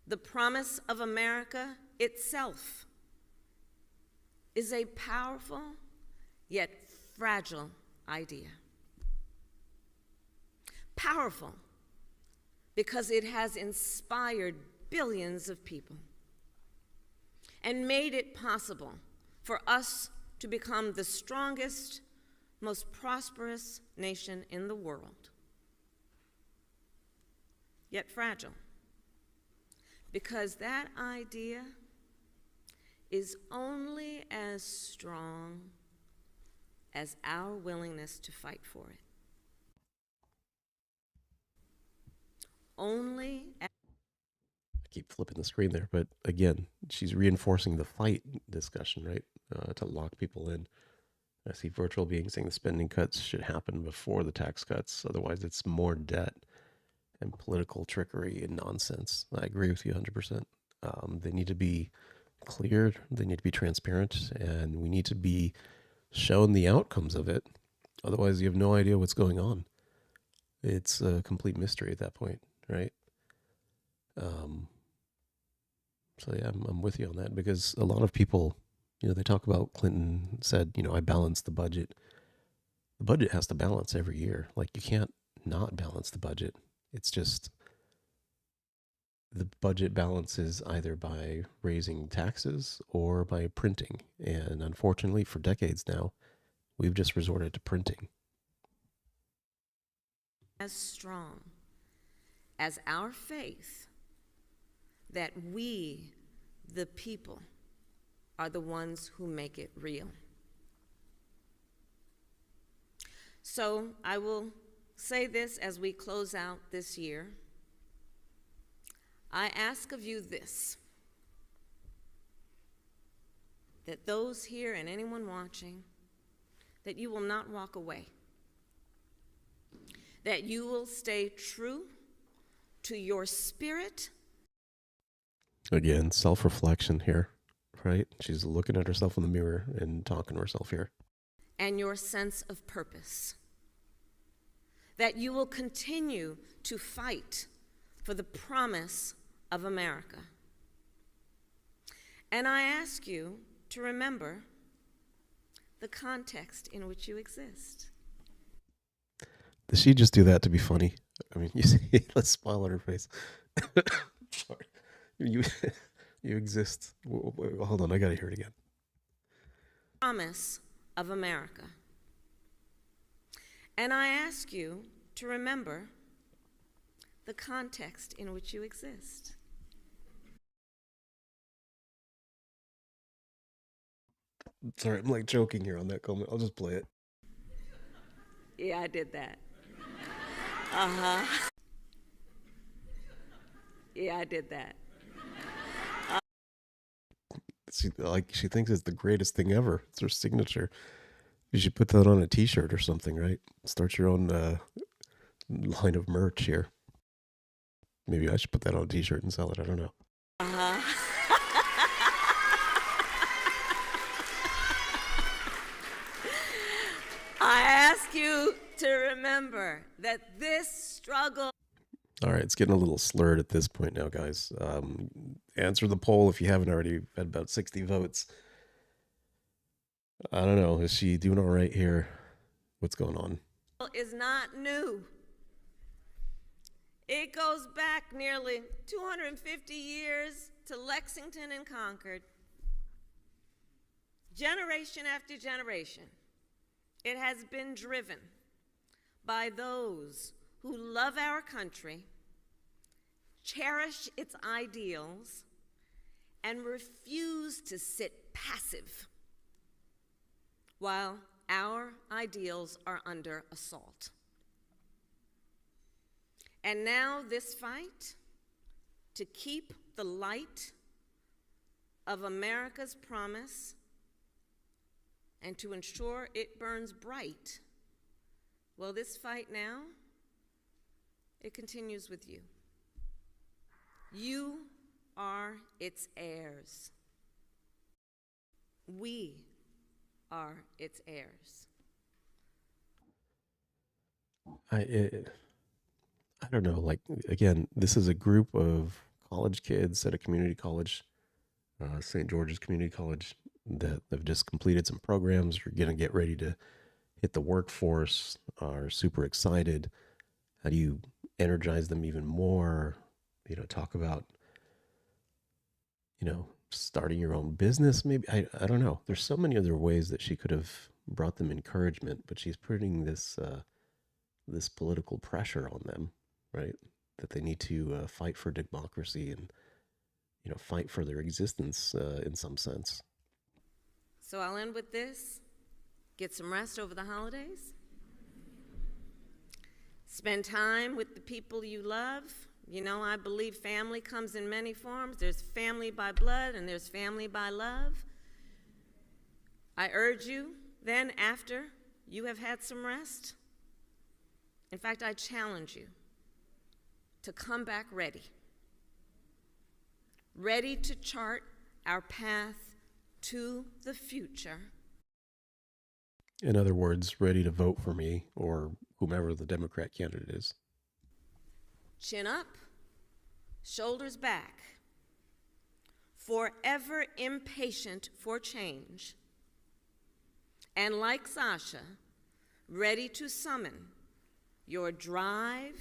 The promise of America itself is a powerful yet fragile idea. Powerful because it has inspired billions of people and made it possible for us to become the strongest, most prosperous nation in the world. Yet fragile, because that idea is only as strong as our willingness to fight for it. I keep flipping the screen there, but again, she's reinforcing the fight discussion, right? To lock people in. I see virtual being saying the spending cuts should happen before the tax cuts. Otherwise, it's more debt and political trickery and nonsense. I agree with you 100%. They need to be cleared. They need to be transparent, and we need to be shown the outcomes of it. Otherwise, you have no idea what's going on. It's a complete mystery at that point, right? So yeah, I'm with you on that, because a lot of people, they talk about Clinton said, I balanced the budget. The budget has to balance every year. Like, you can't not balance the budget. It's just the budget balances either by raising taxes or by printing. And unfortunately, for decades now, we've just resorted to printing. as strong as our faith that we, the people, are the ones who make it real. So I will say this as we close out this year. I ask of you this, that those here and anyone watching, that you will not walk away, that you will stay true to your spirit. Again, self-reflection here, right? She's looking at herself in the mirror and talking to herself here. And your sense of purpose. That that you will continue to fight for the promise of America. And I ask you to remember the context in which you exist. Does she just do that to be funny? I mean, you see, let's smile on her face. Sorry. You exist. Hold on, I gotta hear it again. Promise of America. And I ask you to remember the context in which you exist. Sorry, I'm like joking here on that comment. I'll just play it. Yeah, I did that. Uh-huh. Yeah, I did that. She thinks it's the greatest thing ever. It's her signature. You should put that on a t-shirt or something, right? Start your own line of merch here. Maybe I should put that on a t-shirt and sell it. I don't know. Uh-huh. I ask you to remember that this struggle... All right, it's getting a little slurred at this point now, guys. Answer the poll if you haven't already. Had about 60 votes. I don't know. Is she doing all right here? What's going on? ...is not new. It goes back nearly 250 years to Lexington and Concord. Generation after generation, it has been driven by those who love our country, cherish its ideals, and refuse to sit passive while our ideals are under assault. And now this fight to keep the light of America's promise and to ensure it burns bright, well, this fight now, it continues with you. You are its heirs. We are its heirs. I don't know, like, again, this is a group of college kids at a community college, St. George's Community College, that have just completed some programs, are going to get ready to hit the workforce, are super excited. How do you energize them even more? You know, talk about, you know, starting your own business, maybe. I don't know. There's so many other ways that she could have brought them encouragement, but she's putting this this political pressure on them, right? That they need to fight for democracy and, you know, fight for their existence in some sense. So I'll end with this. Get some rest over the holidays. Spend time with the people you love. You know, I believe family comes in many forms. There's family by blood and there's family by love. I urge you then, after you have had some rest, in fact, I challenge you to come back ready to chart our path to the future. In other words, ready to vote for me or whomever the Democrat candidate is. Chin up, shoulders back, forever impatient for change, and like Sasha, ready to summon your drive,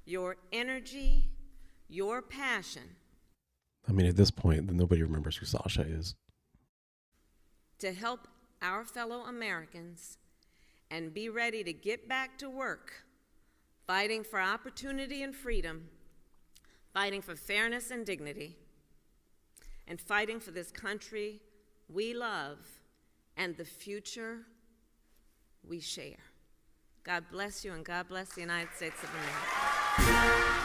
your energy, your passion. I mean, at this point, nobody remembers who Sasha is. To help our fellow Americans and be ready to get back to work, fighting for opportunity and freedom, fighting for fairness and dignity, and fighting for this country we love and the future we share. God bless you, and God bless the United States of America.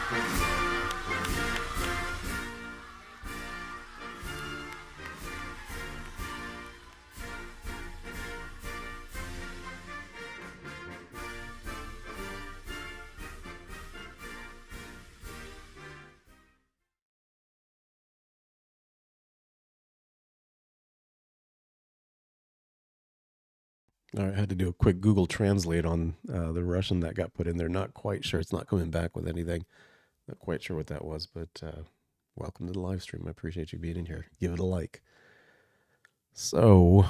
I had to do a quick Google Translate on the Russian that got put in there. Not quite sure. It's not coming back with anything. Not quite sure what that was, but welcome to the live stream. I appreciate you being in here. Give it a like. So,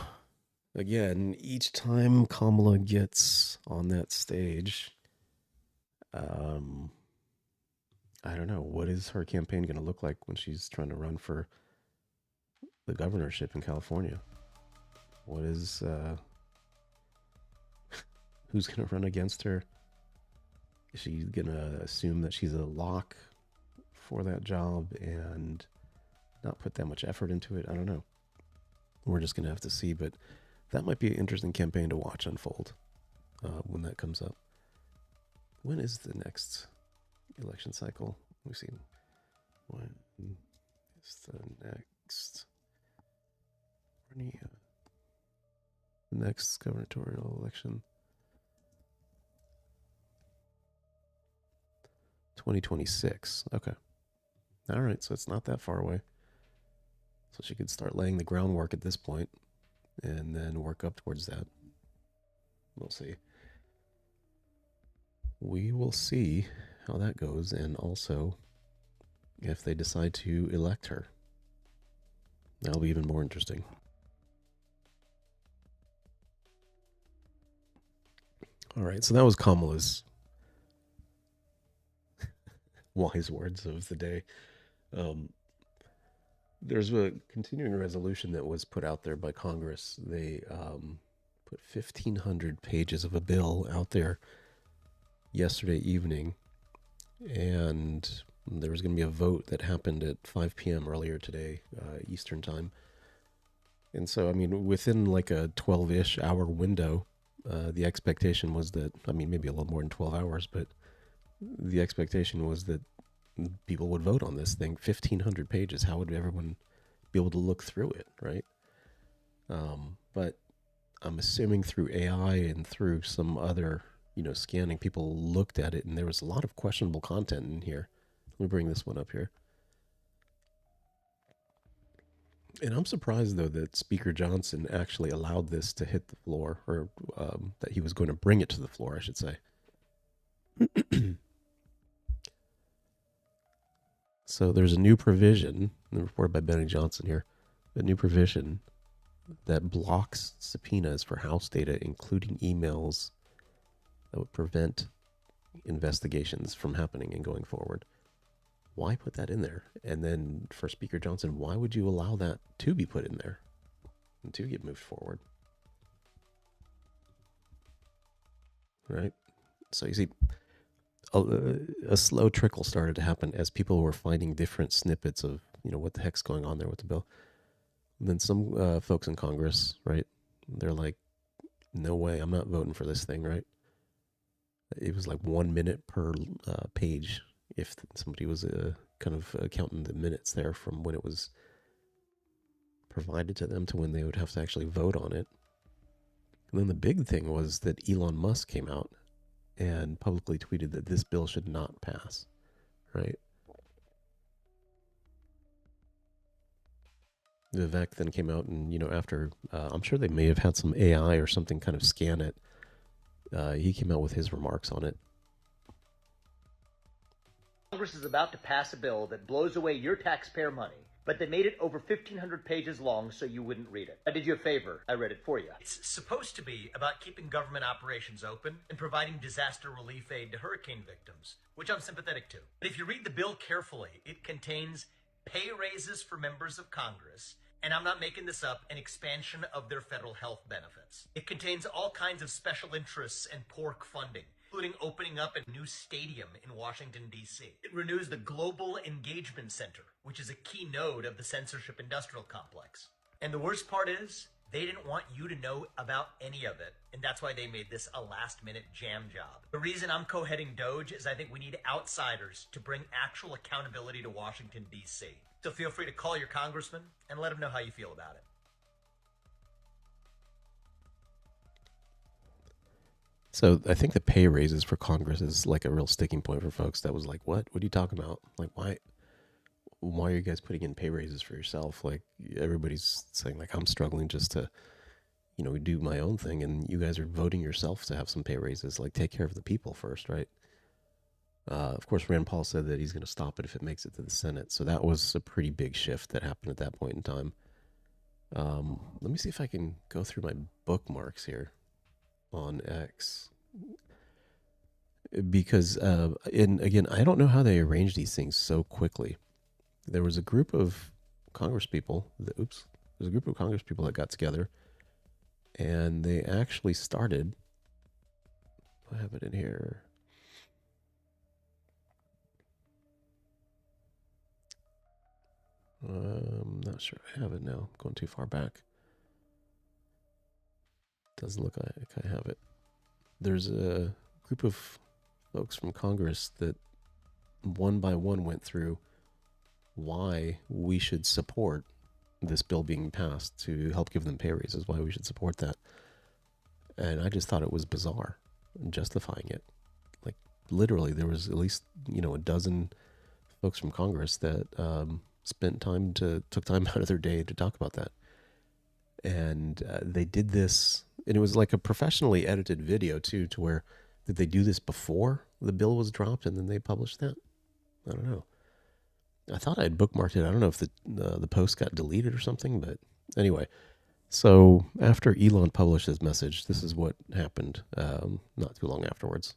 again, each time Kamala gets on that stage, I don't know, what is her campaign going to look like when she's trying to run for the governorship in California? What is, who's going to run against her? Is she going to assume that she's a lock for that job and not put that much effort into it? I don't know. We're just going to have to see, but that might be an interesting campaign to watch unfold when that comes up. When is the next election cycle? We've seen. When is the next? The next gubernatorial election? 2026. Okay. All right, so it's not that far away. So she could start laying the groundwork at this point and then work up towards that. We'll see. We will see how that goes, and also if they decide to elect her. That'll be even more interesting. All right, so that was Kamala's wise words of the day. There's a continuing resolution that was put out there by Congress. They put 1,500 pages of a bill out there yesterday evening, and there was going to be a vote that happened at 5 p.m. earlier today, Eastern time. And so, I mean, within like a 12-ish hour window, the expectation was that, I mean, maybe a little more than 12 hours, but the expectation was that people would vote on this thing. 1,500 pages. How would everyone be able to look through it, right? But I'm assuming through AI and through some other, scanning, people looked at it, and there was a lot of questionable content in here. Let me bring this one up here. And I'm surprised, though, that Speaker Johnson actually allowed this to hit the floor, or that he was going to bring it to the floor, I should say. So there's a new provision, reported by Benny Johnson here, a new provision that blocks subpoenas for House data, including emails that would prevent investigations from happening and going forward. Why put that in there? And then for Speaker Johnson, why would you allow that to be put in there and to get moved forward? Right? So you see, a slow trickle started to happen as people were finding different snippets of, what the heck's going on there with the bill. And then some folks in Congress, right, they're like, no way, I'm not voting for this thing, right? It was like 1 minute per page if somebody was kind of counting the minutes there from when it was provided to them to when they would have to actually vote on it. And then the big thing was that Elon Musk came out and publicly tweeted that this bill should not pass, right? Vivek then came out and, after, I'm sure they may have had some AI or something kind of scan it. He came out with his remarks on it. Congress is about to pass a bill that blows away your taxpayer money, but they made it over 1,500 pages long so you wouldn't read it. I did you a favor. I read it for you. It's supposed to be about keeping government operations open and providing disaster relief aid to hurricane victims, which I'm sympathetic to. But if you read the bill carefully, it contains pay raises for members of Congress, and I'm not making this up, an expansion of their federal health benefits. It contains all kinds of special interests and pork funding, including opening up a new stadium in Washington, D.C. It renews the Global Engagement Center, which is a key node of the censorship industrial complex. And the worst part is, they didn't want you to know about any of it, and that's why they made this a last-minute jam job. The reason I'm co-heading DOGE is I think we need outsiders to bring actual accountability to Washington, D.C. So feel free to call your congressman and let him know how you feel about it. So I think the pay raises for Congress is like a real sticking point for folks that was like, what are you talking about? Like, why are you guys putting in pay raises for yourself? Like, everybody's saying, like, I'm struggling just to, do my own thing, and you guys are voting yourself to have some pay raises. Like, take care of the people first, right? Of course, Rand Paul said that he's going to stop it if it makes it to the Senate. So that was a pretty big shift that happened at that point in time. Let me see if I can go through my bookmarks here on X. Because, and again, I don't know how they arranged these things so quickly. There was a group of congresspeople that got together, and they actually started, I have it in here. I'm not sure I have it now. I'm going too far back. Doesn't look like I have it. There's a group of folks from Congress that one by one went through why we should support this bill being passed to help give them pay raises, why we should support that. And I just thought it was bizarre, justifying it. Like, literally, there was at least, a dozen folks from Congress that took time out of their day to talk about that. And they did this, and it was like a professionally edited video too, to where, did they do this before the bill was dropped and then they published that? I don't know. I thought I had bookmarked it. I don't know if the post got deleted or something, but anyway. So after Elon published his message, this is what happened not too long afterwards.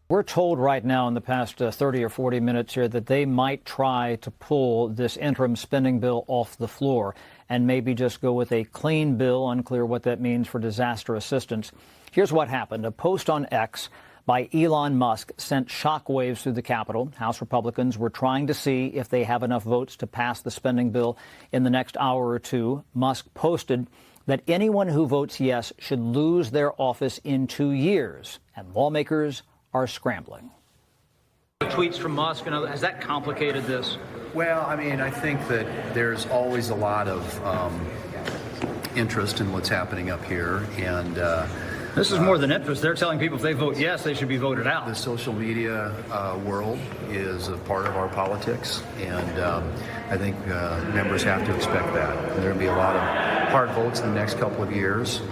We're told right now in the past 30 or 40 minutes here that they might try to pull this interim spending bill off the floor and maybe just go with a clean bill. Unclear what that means for disaster assistance. Here's what happened. A post on X by Elon Musk sent shockwaves through the Capitol. House Republicans were trying to see if they have enough votes to pass the spending bill in the next hour or two. Musk posted that anyone who votes yes should lose their office in 2 years, and lawmakers are scrambling. Tweets from Musk, has that complicated this? Well, I think that there's always a lot of interest in what's happening up here, and this is more than interest. They're telling people if they vote yes, they should be voted out. The social media world is a part of our politics, and I think members have to expect that. There will be a lot of hard votes in the next couple of years.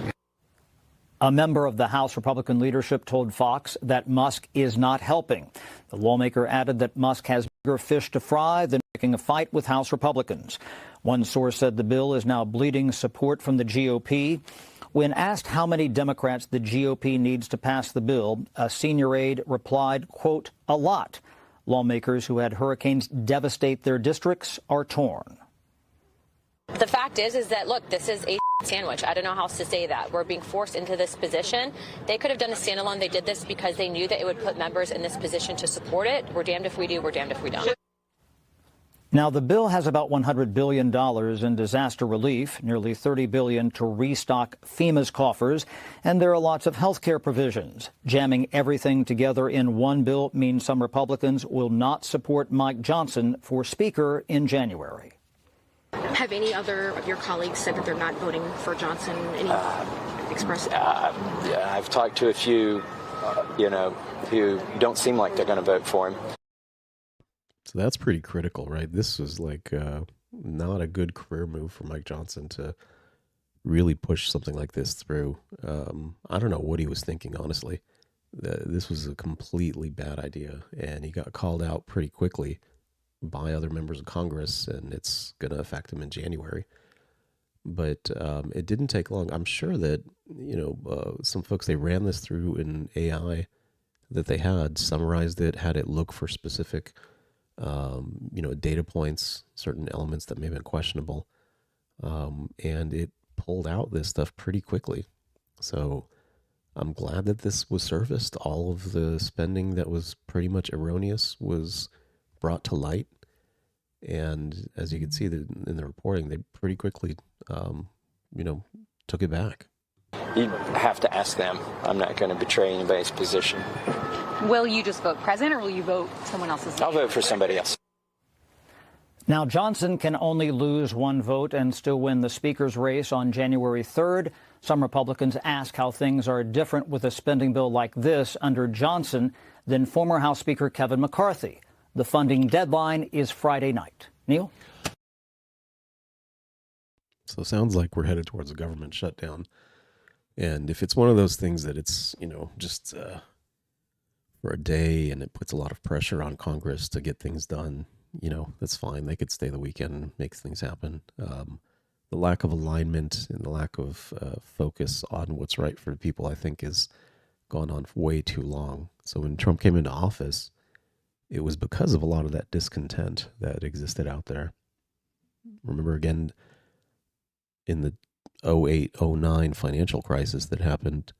A member of the House Republican leadership told Fox that Musk is not helping. The lawmaker added that Musk has bigger fish to fry than picking a fight with House Republicans. One source said the bill is now bleeding support from the GOP. When asked how many Democrats the GOP needs to pass the bill, a senior aide replied, quote, a lot. Lawmakers who had hurricanes devastate their districts are torn. The fact is that, look, this is a sandwich. I don't know how else to say that. We're being forced into this position. They could have done a standalone. They did this because they knew that it would put members in this position to support it. We're damned if we do. We're damned if we don't. Now, the bill has about $100 billion in disaster relief, nearly $30 billion to restock FEMA's coffers, and there are lots of health care provisions. Jamming everything together in one bill means some Republicans will not support Mike Johnson for Speaker in January. Have any other of your colleagues said that they're not voting for Johnson? Any expressed? Yeah, I've talked to a few, who don't seem like they're going to vote for him. So that's pretty critical, right? This was like not a good career move for Mike Johnson to really push something like this through. I don't know what he was thinking, honestly. This was a completely bad idea, and he got called out pretty quickly by other members of Congress, and it's going to affect him in January. But it didn't take long. I'm sure that, some folks, they ran this through an AI that they had, summarized it, had it look for specific, data points, certain elements that may have been questionable. And it pulled out this stuff pretty quickly. So I'm glad that this was surfaced. All of the spending that was pretty much erroneous was brought to light. And as you can see in the reporting, they pretty quickly, took it back. You have to ask them. I'm not going to betray anybody's position. Will you just vote president, or will you vote someone else's name? I'll vote for somebody else. Now, Johnson can only lose one vote and still win the speaker's race on January 3rd. Some Republicans ask how things are different with a spending bill like this under Johnson than former House Speaker Kevin McCarthy. The funding deadline is Friday night. Neil? So it sounds like we're headed towards a government shutdown. And if it's one of those things that it's, just for a day and it puts a lot of pressure on Congress to get things done, that's fine. They could stay the weekend and make things happen. The lack of alignment and the lack of focus on what's right for people, I think, has gone on way too long. So when Trump came into office, it was because of a lot of that discontent that existed out there. Remember, again, in the 08-09 financial crisis that happened,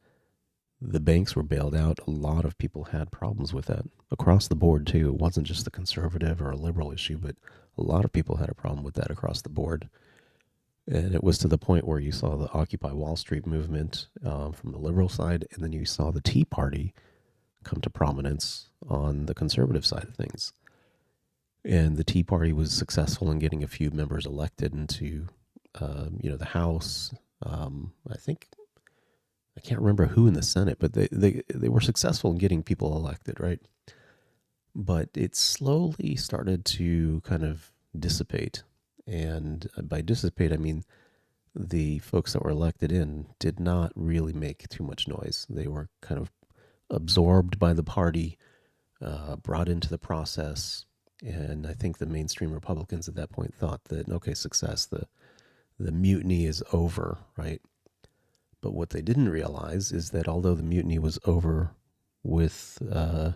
the banks were bailed out. A lot of people had problems with that across the board, too. It wasn't just a conservative or a liberal issue, but a lot of people had a problem with that across the board. And it was to the point where you saw the Occupy Wall Street movement from the liberal side, and then you saw the Tea Party come to prominence on the conservative side of things. And the Tea Party was successful in getting a few members elected into, the House. I can't remember who in the Senate, but they were successful in getting people elected, right? But it slowly started to kind of dissipate. And by dissipate, I mean the folks that were elected in did not really make too much noise. They were kind of absorbed by the party, brought into the process. And I think the mainstream Republicans at that point thought that, okay, success, the mutiny is over, right? But what they didn't realize is that although the mutiny was over with, the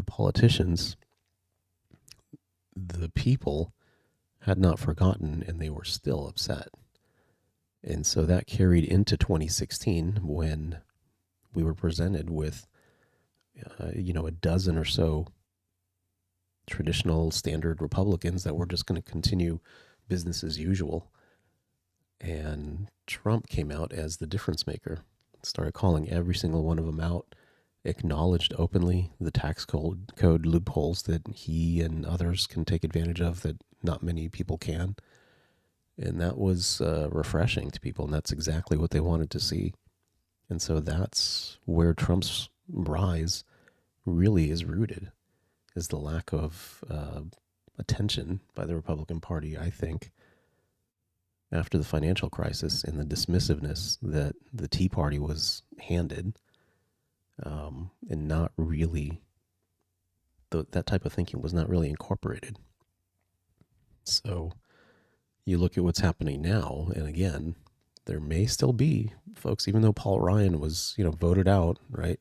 politicians, the people had not forgotten, and they were still upset. And so that carried into 2016 when we were presented with, a dozen or so traditional standard Republicans that were just going to continue business as usual. And Trump came out as the difference maker, started calling every single one of them out, acknowledged openly the tax code loopholes that he and others can take advantage of that not many people can. And that was refreshing to people, and that's exactly what they wanted to see. And so that's where Trump's rise really is rooted, is the lack of attention by the Republican Party, I think, after the financial crisis and the dismissiveness that the Tea Party was handed, and not really, that type of thinking was not really incorporated. So you look at what's happening now, and again, there may still be folks, even though Paul Ryan was, voted out, right?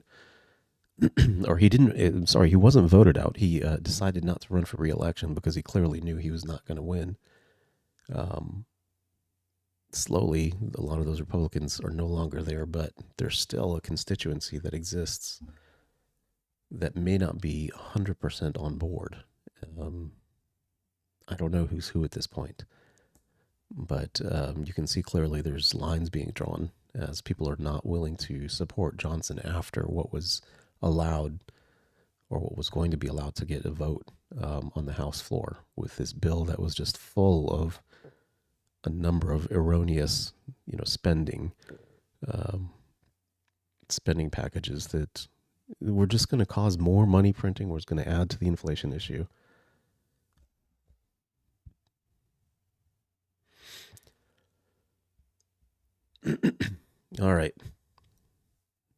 Or he wasn't voted out. He decided not to run for re-election because he clearly knew he was not going to win. Slowly, a lot of those Republicans are no longer there, but there's still a constituency that exists that may not be 100% on board. I don't know who's who at this point, but you can see clearly there's lines being drawn as people are not willing to support Johnson after what was allowed, or what was going to be allowed to get a vote on the House floor with this bill that was just full of a number of erroneous, spending packages that were just going to cause more money printing. We're just going to add to the inflation issue. All right.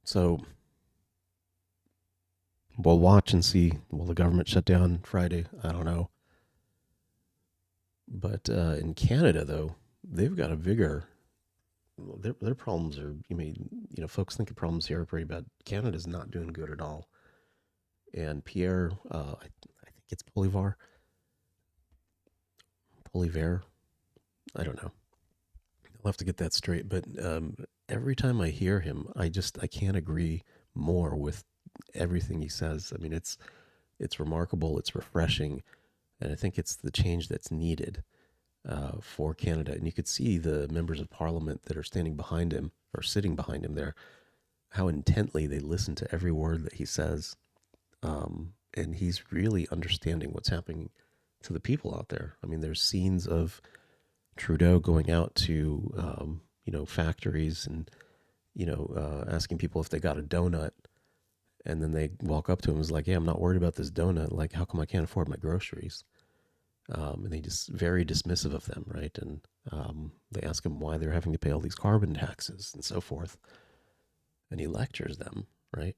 So we'll watch and see. Will the government shut down Friday? I don't know. But in Canada, though, they've got a bigger. Their problems are. Folks think the problems here are pretty bad. Canada's not doing good at all. And Pierre, I think it's Poilievre. I don't know. I'll have to get that straight. But every time I hear him, I can't agree more with everything he says. I mean, it's remarkable. It's refreshing. And I think it's the change that's needed for Canada. And you could see the members of parliament that are standing behind him or sitting behind him there, how intently they listen to every word that he says. And he's really understanding what's happening to the people out there. I mean, there's scenes of Trudeau going out to, factories and, asking people if they got a donut. And then they walk up to him and is like, yeah, I'm not worried about this donut. Like, how come I can't afford my groceries? And they just very dismissive of them, right? And they ask him why they're having to pay all these carbon taxes and so forth. And he lectures them, right?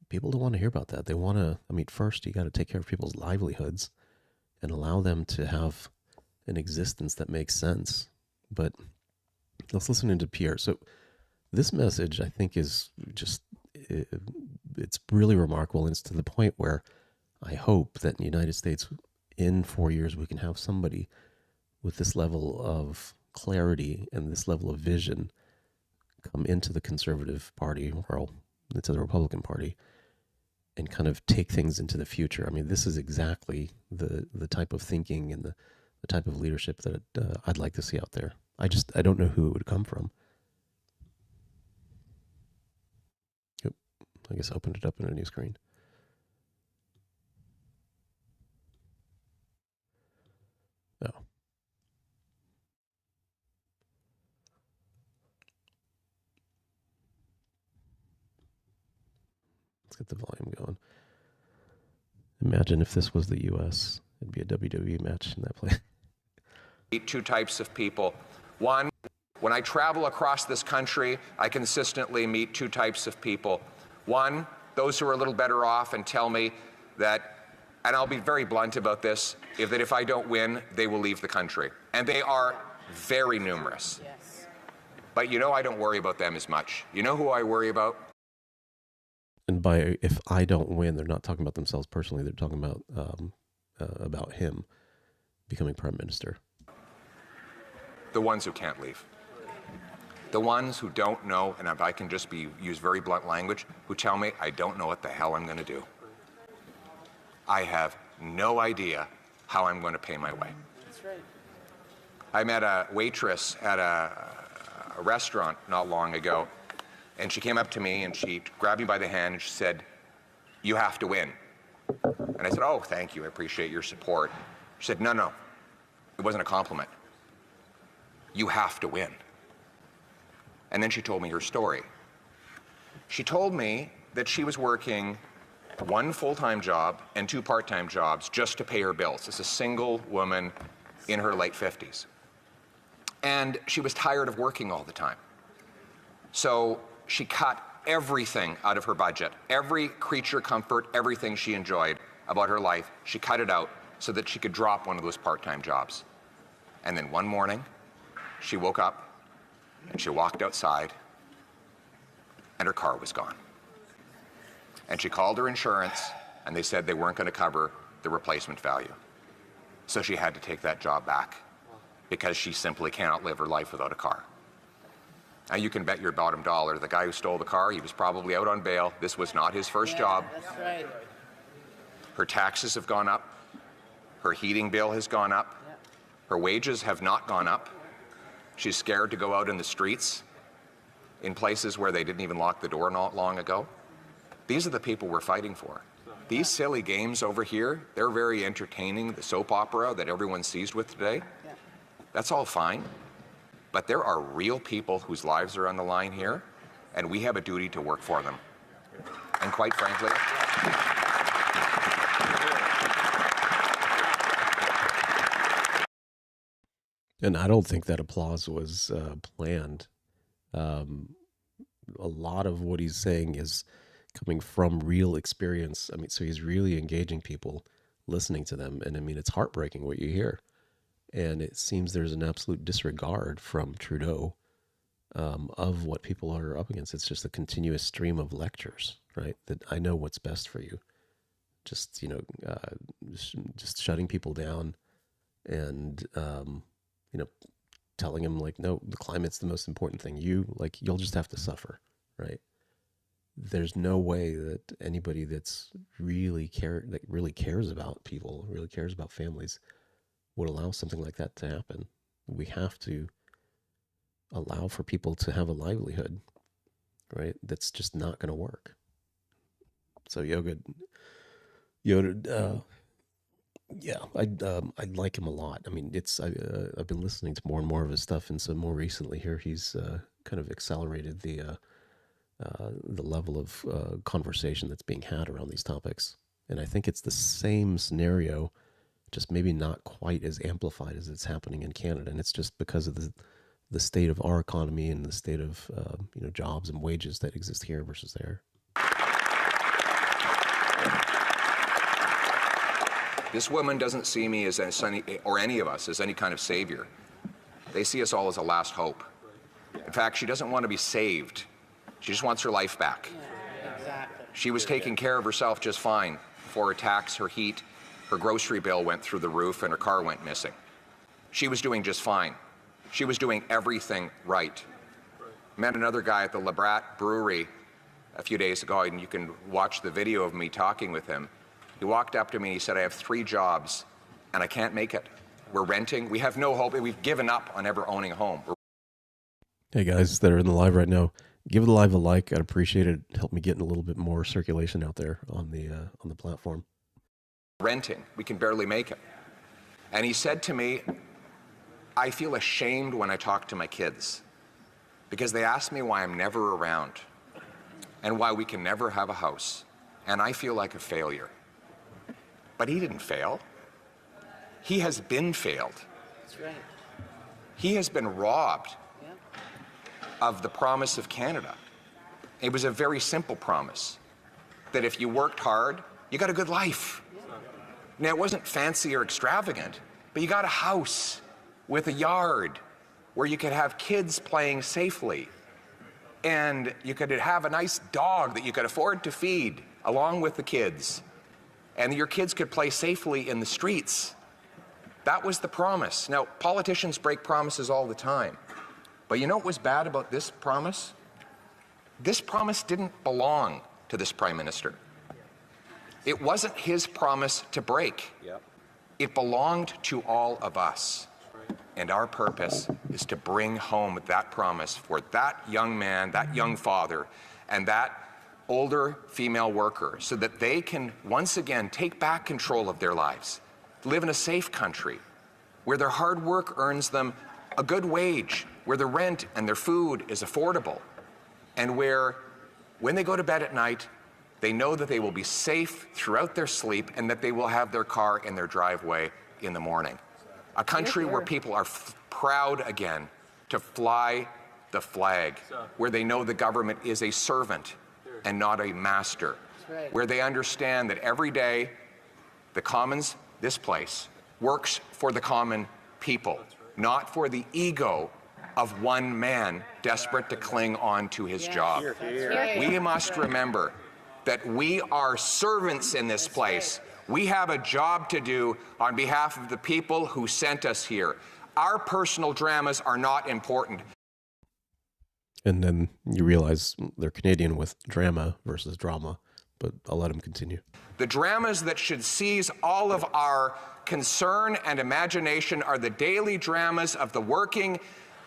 People don't want to hear about that. They want to, first you got to take care of people's livelihoods and allow them to have an existence that makes sense. But let's listen to Pierre. So this message, I think, is just, it's really remarkable. And it's to the point where I hope that in the United States, in 4 years, we can have somebody with this level of clarity and this level of vision come into the Conservative Party, or into the Republican Party, and kind of take things into the future. This is exactly the type of thinking and the type of leadership that I'd like to see out there. I don't know who it would come from. Yep. I guess I opened it up in a new screen. Oh. Let's get the volume going. Imagine if this was the U.S. It'd be a WWE match in that place. Two types of people. One, when I travel across this country, I consistently meet two types of people. One, those who are a little better off and tell me that, and I'll be very blunt about this, that if I don't win, they will leave the country. And they are very numerous. Yes. But I don't worry about them as much. You know who I worry about? And by if I don't win, they're not talking about themselves personally. They're talking about him becoming prime minister. The ones who can't leave. The ones who don't know, and if I can just use very blunt language, who tell me I don't know what the hell I'm going to do. I have no idea how I'm going to pay my way. That's right. I met a waitress at a restaurant not long ago, and she came up to me and she grabbed me by the hand and she said, "You have to win." And I said, "Oh, thank you. I appreciate your support." She said, No, it wasn't a compliment. You have to win. And then she told me her story. She told me that she was working one full-time job and two part-time jobs just to pay her bills as a single woman in her late 50s. And she was tired of working all the time. So she cut everything out of her budget, every creature comfort, everything she enjoyed about her life, she cut it out so that she could drop one of those part-time jobs. And then one morning, she woke up and she walked outside and her car was gone. And she called her insurance and they said they weren't going to cover the replacement value. So she had to take that job back because she simply cannot live her life without a car. Now you can bet your bottom dollar the guy who stole the car, he was probably out on bail. This was not his first job. That's right. Her taxes have gone up. Her heating bill has gone up. Her wages have not gone up. She's scared to go out in the streets in places where they didn't even lock the door not long ago. These are the people we're fighting for. These silly games over here, they're very entertaining. The soap opera that everyone's seized with today, that's all fine. But there are real people whose lives are on the line here, and we have a duty to work for them. And quite frankly, and I don't think that applause was planned. A lot of what he's saying is coming from real experience. So he's really engaging people, listening to them. And it's heartbreaking what you hear. And it seems there's an absolute disregard from Trudeau of what people are up against. It's just a continuous stream of lectures, right? That I know what's best for you. Just, just shutting people down and, telling them no, the climate's the most important thing. You'll just have to suffer, right? There's no way that anybody that really cares about people, really cares about families, would allow something like that to happen. We have to allow for people to have a livelihood, right? That's just not going to work. So Yoda, I like him a lot. I've been listening to more and more of his stuff, and so more recently here, he's kind of accelerated the level of conversation that's being had around these topics. And I think it's the same scenario just maybe not quite as amplified as it's happening in Canada. And it's just because of the state of our economy and the state of jobs and wages that exist here versus there. This woman doesn't see me as or any of us as any kind of savior. They see us all as a last hope. In fact, she doesn't want to be saved. She just wants her life back. She was taking care of herself just fine before her tax, her heat, her grocery bill went through the roof and her car went missing. She was doing just fine. She was doing everything right. Met another guy at the Le Brat Brewery a few days ago, and you can watch the video of me talking with him. He walked up to me and he said, I have 3 jobs and I can't make it. We're renting. We have no hope. We've given up on ever owning a home. Hey guys that are in the live right now, give the live a like. I'd appreciate it. Help me get a little bit more circulation out there on the platform. Renting. We can barely make it. And he said to me, I feel ashamed when I talk to my kids because they ask me why I'm never around and why we can never have a house. And I feel like a failure. But he didn't fail. He has been failed. That's right. He has been robbed of the promise of Canada. It was a very simple promise, that if you worked hard, you got a good life. Now, it wasn't fancy or extravagant, but you got a house with a yard where you could have kids playing safely, and you could have a nice dog that you could afford to feed along with the kids, and your kids could play safely in the streets. That was the promise. Now, politicians break promises all the time. But you know what was bad about this promise? This promise didn't belong to this prime minister. It wasn't his promise to break. It belonged to all of us. And our purpose is to bring home that promise for that young man, that young father, and that older female worker so that they can once again take back control of their lives, live in a safe country where their hard work earns them a good wage, where their rent and their food is affordable, and where when they go to bed at night, they know that they will be safe throughout their sleep and that they will have their car in their driveway in the morning. A country where people are proud again to fly the flag, where they know the government is a servant and not a master, where they understand that every day the Commons, this place, works for the common people, not for the ego of one man desperate to cling on to his job. We must remember that we are servants in this place. We have a job to do on behalf of the people who sent us here. Our personal dramas are not important. And then you realize they're Canadian with drama versus drama, but I'll let him continue. The dramas that should seize all of our concern and imagination are the daily dramas of the working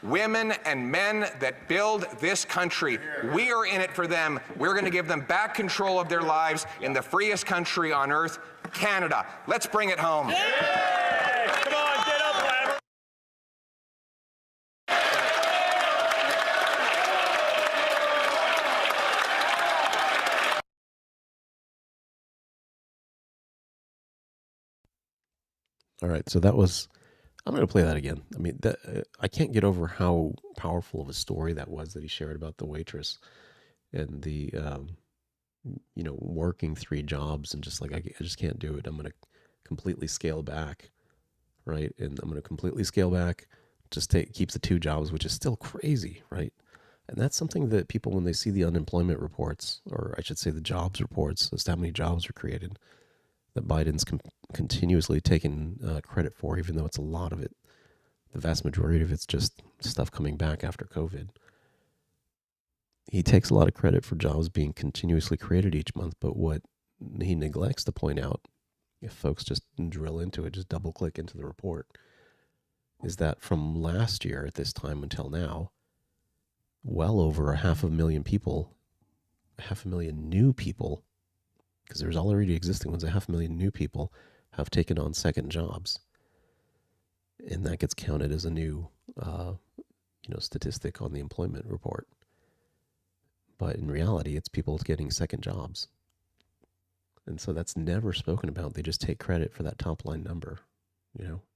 women and men that build this country. We are in it for them. We're going to give them back control of their lives in the freest country on earth, Canada. Let's bring it home. Come on, get up, Lambert. All right, so that was, I'm going to play that again. I mean, I can't get over how powerful of a story that was that he shared about the waitress and the, working 3 jobs and just like, I just can't do it. I'm going to completely scale back, right? And I'm going to completely scale back, just keeps the 2 jobs, which is still crazy, right? And that's something that people, when they see the unemployment reports, or I should say the jobs reports, as to how many jobs were created, that Biden's continuously taken credit for, even though it's a lot of it. The vast majority of it's just stuff coming back after COVID. He takes a lot of credit for jobs being continuously created each month, but what he neglects to point out, if folks just drill into it, just double click into the report, is that from last year at this time until now, well over 500,000 people, 500,000 new people, because there's already existing ones, 500,000 new people have taken on second jobs. And that gets counted as a new, statistic on the employment report. But in reality, it's people getting second jobs. And so that's never spoken about. They just take credit for that top line number.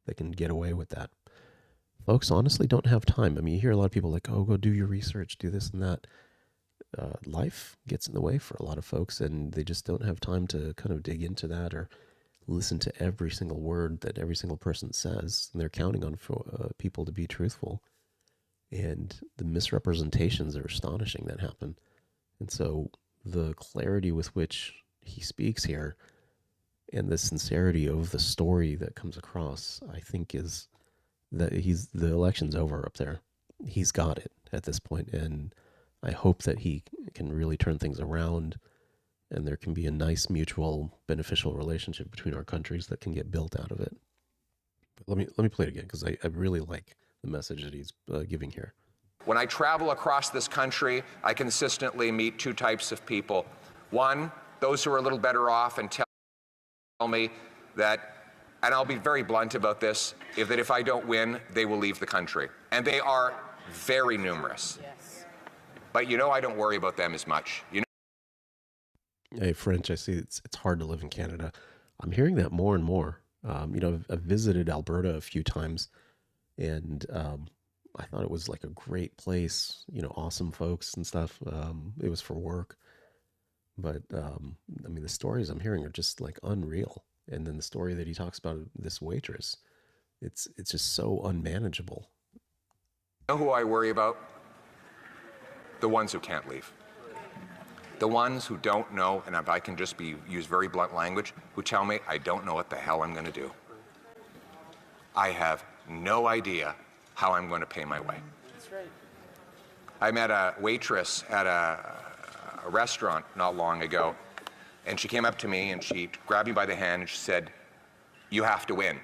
they can get away with that. Folks honestly don't have time. I mean, you hear a lot of people like, oh, go do your research, do this and that. Life gets in the way for a lot of folks, and they just don't have time to kind of dig into that or listen to every single word that every single person says. And they're counting on people to be truthful. And the misrepresentations are astonishing that happen. And so the clarity with which he speaks here and the sincerity of the story that comes across, I think, is that the election's over up there. He's got it at this point, and I hope that he can really turn things around and there can be a nice mutual beneficial relationship between our countries that can get built out of it. But let me play it again, because I really like the message that he's giving here. When I travel across this country, I consistently meet two types of people. One, those who are a little better off and tell me that, and I'll be very blunt about this, that if I don't win, they will leave the country. And they are very numerous. Yes. But I don't worry about them as much. Hey, French, I see it's hard to live in Canada. I'm hearing that more and more. I've visited Alberta a few times, and I thought it was like a great place, awesome folks and stuff. It was for work. But, the stories I'm hearing are just like unreal. And then the story that he talks about this waitress, it's just so unmanageable. You know who I worry about? The ones who can't leave. The ones who don't know, and if I can just use very blunt language, who tell me I don't know what the hell I'm going to do. I have no idea how I'm going to pay my way. That's right. I met a waitress at a restaurant not long ago, and she came up to me and she grabbed me by the hand and she said, "You have to win."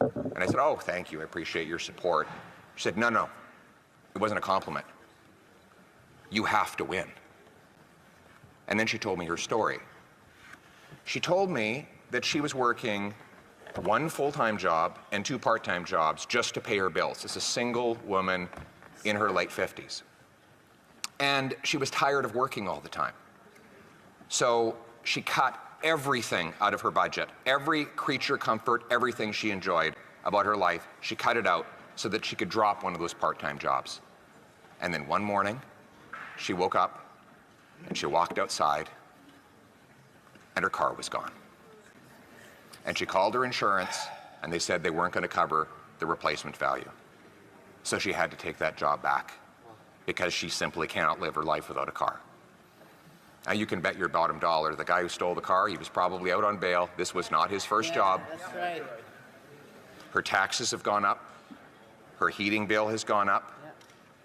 And I said, "Oh, thank you, I appreciate your support." She said, No, it wasn't a compliment. You have to win. And then she told me her story. She told me that she was working one full-time job and two part-time jobs just to pay her bills. As a single woman in her late 50s. And she was tired of working all the time. So she cut everything out of her budget, every creature comfort, everything she enjoyed about her life, she cut it out so that she could drop one of those part-time jobs. And then one morning, she woke up and she walked outside and her car was gone. And she called her insurance and they said they weren't going to cover the replacement value. So she had to take that job back because she simply cannot live her life without a car. Now you can bet your bottom dollar the guy who stole the car, he was probably out on bail. This was not his first job. That's right. Her taxes have gone up. Her heating bill has gone up.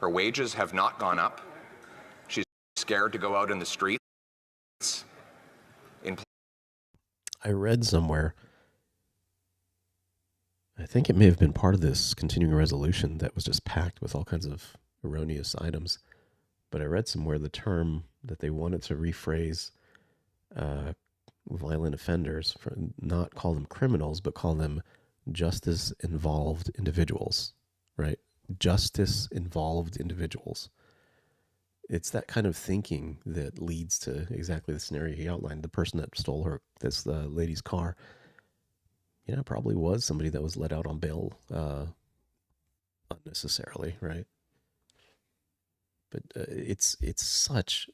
Her wages have not gone up. She's scared to go out in the streets. I read somewhere, I think it may have been part of this continuing resolution that was just packed with all kinds of erroneous items, but I read somewhere the term that they wanted to rephrase violent offenders, for not call them criminals, but call them justice-involved individuals, right? Justice-involved individuals. It's that kind of thinking that leads to exactly the scenario he outlined. The person that stole this lady's car, probably was somebody that was let out on bail unnecessarily, right? But it's such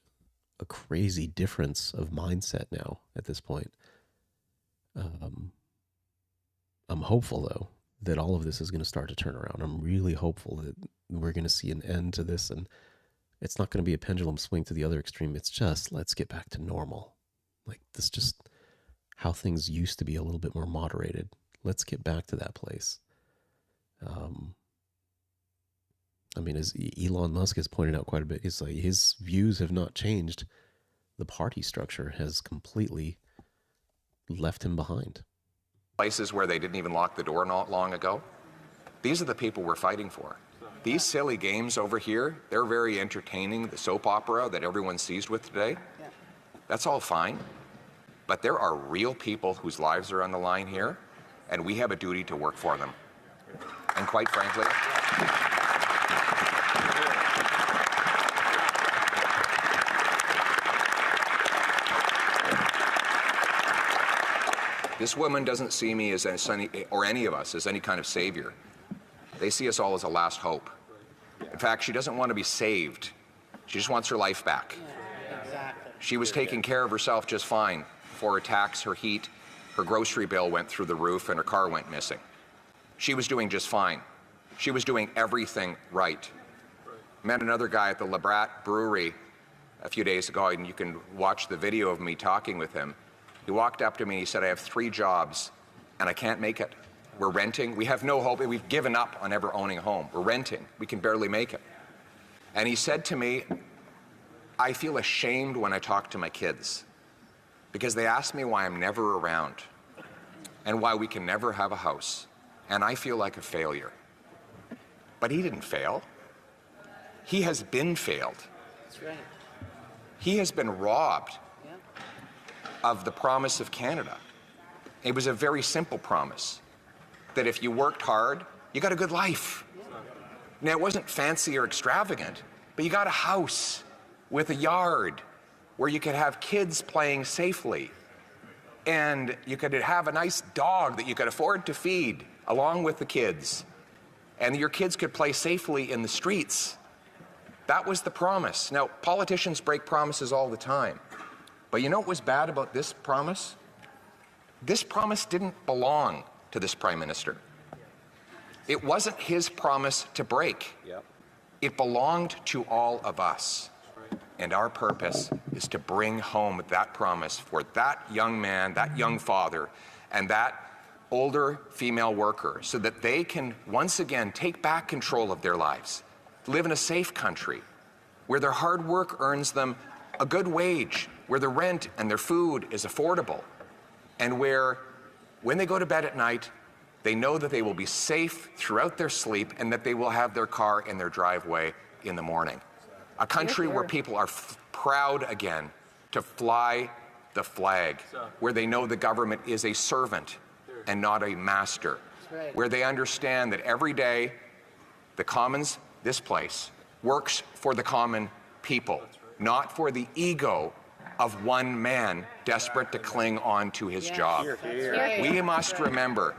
a crazy difference of mindset now at this point. I'm hopeful, though, that all of this is going to start to turn around. I'm really hopeful that we're going to see an end to this, and it's not going to be a pendulum swing to the other extreme. It's just, let's get back to normal. Like, this just how things used to be, a little bit more moderated. Let's get back to that place. As Elon Musk has pointed out quite a bit, it's like his views have not changed. The party structure has completely left him behind. Places where they didn't even lock the door not long ago. These are the people we're fighting for. These silly games over here, they're very entertaining. The soap opera that everyone's seized with today, that's all fine. But there are real people whose lives are on the line here, and we have a duty to work for them. And quite frankly, This woman doesn't see me as any, or any of us as any kind of savior. They see us all as a last hope. In fact, she doesn't want to be saved. She just wants her life back. She was taking care of herself just fine before her tax, her heat, her grocery bill went through the roof and her car went missing. She was doing just fine. She was doing everything right. Met another guy at the Labrat Brewery a few days ago, and you can watch the video of me talking with him. He walked up to me and he said, I have 3 jobs and I can't make it. We're renting. We have no hope. We've given up on ever owning a home. We're renting. We can barely make it. And he said to me, I feel ashamed when I talk to my kids because they ask me why I'm never around and why we can never have a house. And I feel like a failure. But he didn't fail. He has been failed. That's right. He has been robbed of the promise of Canada. It was a very simple promise, that if you worked hard, you got a good life. Now, it wasn't fancy or extravagant, but you got a house with a yard where you could have kids playing safely, and you could have a nice dog that you could afford to feed along with the kids, and your kids could play safely in the streets. That was the promise. Now, politicians break promises all the time. But you know what was bad about this promise? This promise didn't belong to this Prime Minister. It wasn't his promise to break. It belonged to all of us. And our purpose is to bring home that promise for that young man, that young father, and that older female worker so that they can once again take back control of their lives, live in a safe country where their hard work earns them a good wage, where the rent and their food is affordable, and where when they go to bed at night, they know that they will be safe throughout their sleep and that they will have their car in their driveway in the morning. A country where people are proud again to fly the flag, where they know the government is a servant and not a master, where they understand that every day the Commons, this place, works for the common people, not for the ego of one man desperate to cling on to his job. We must remember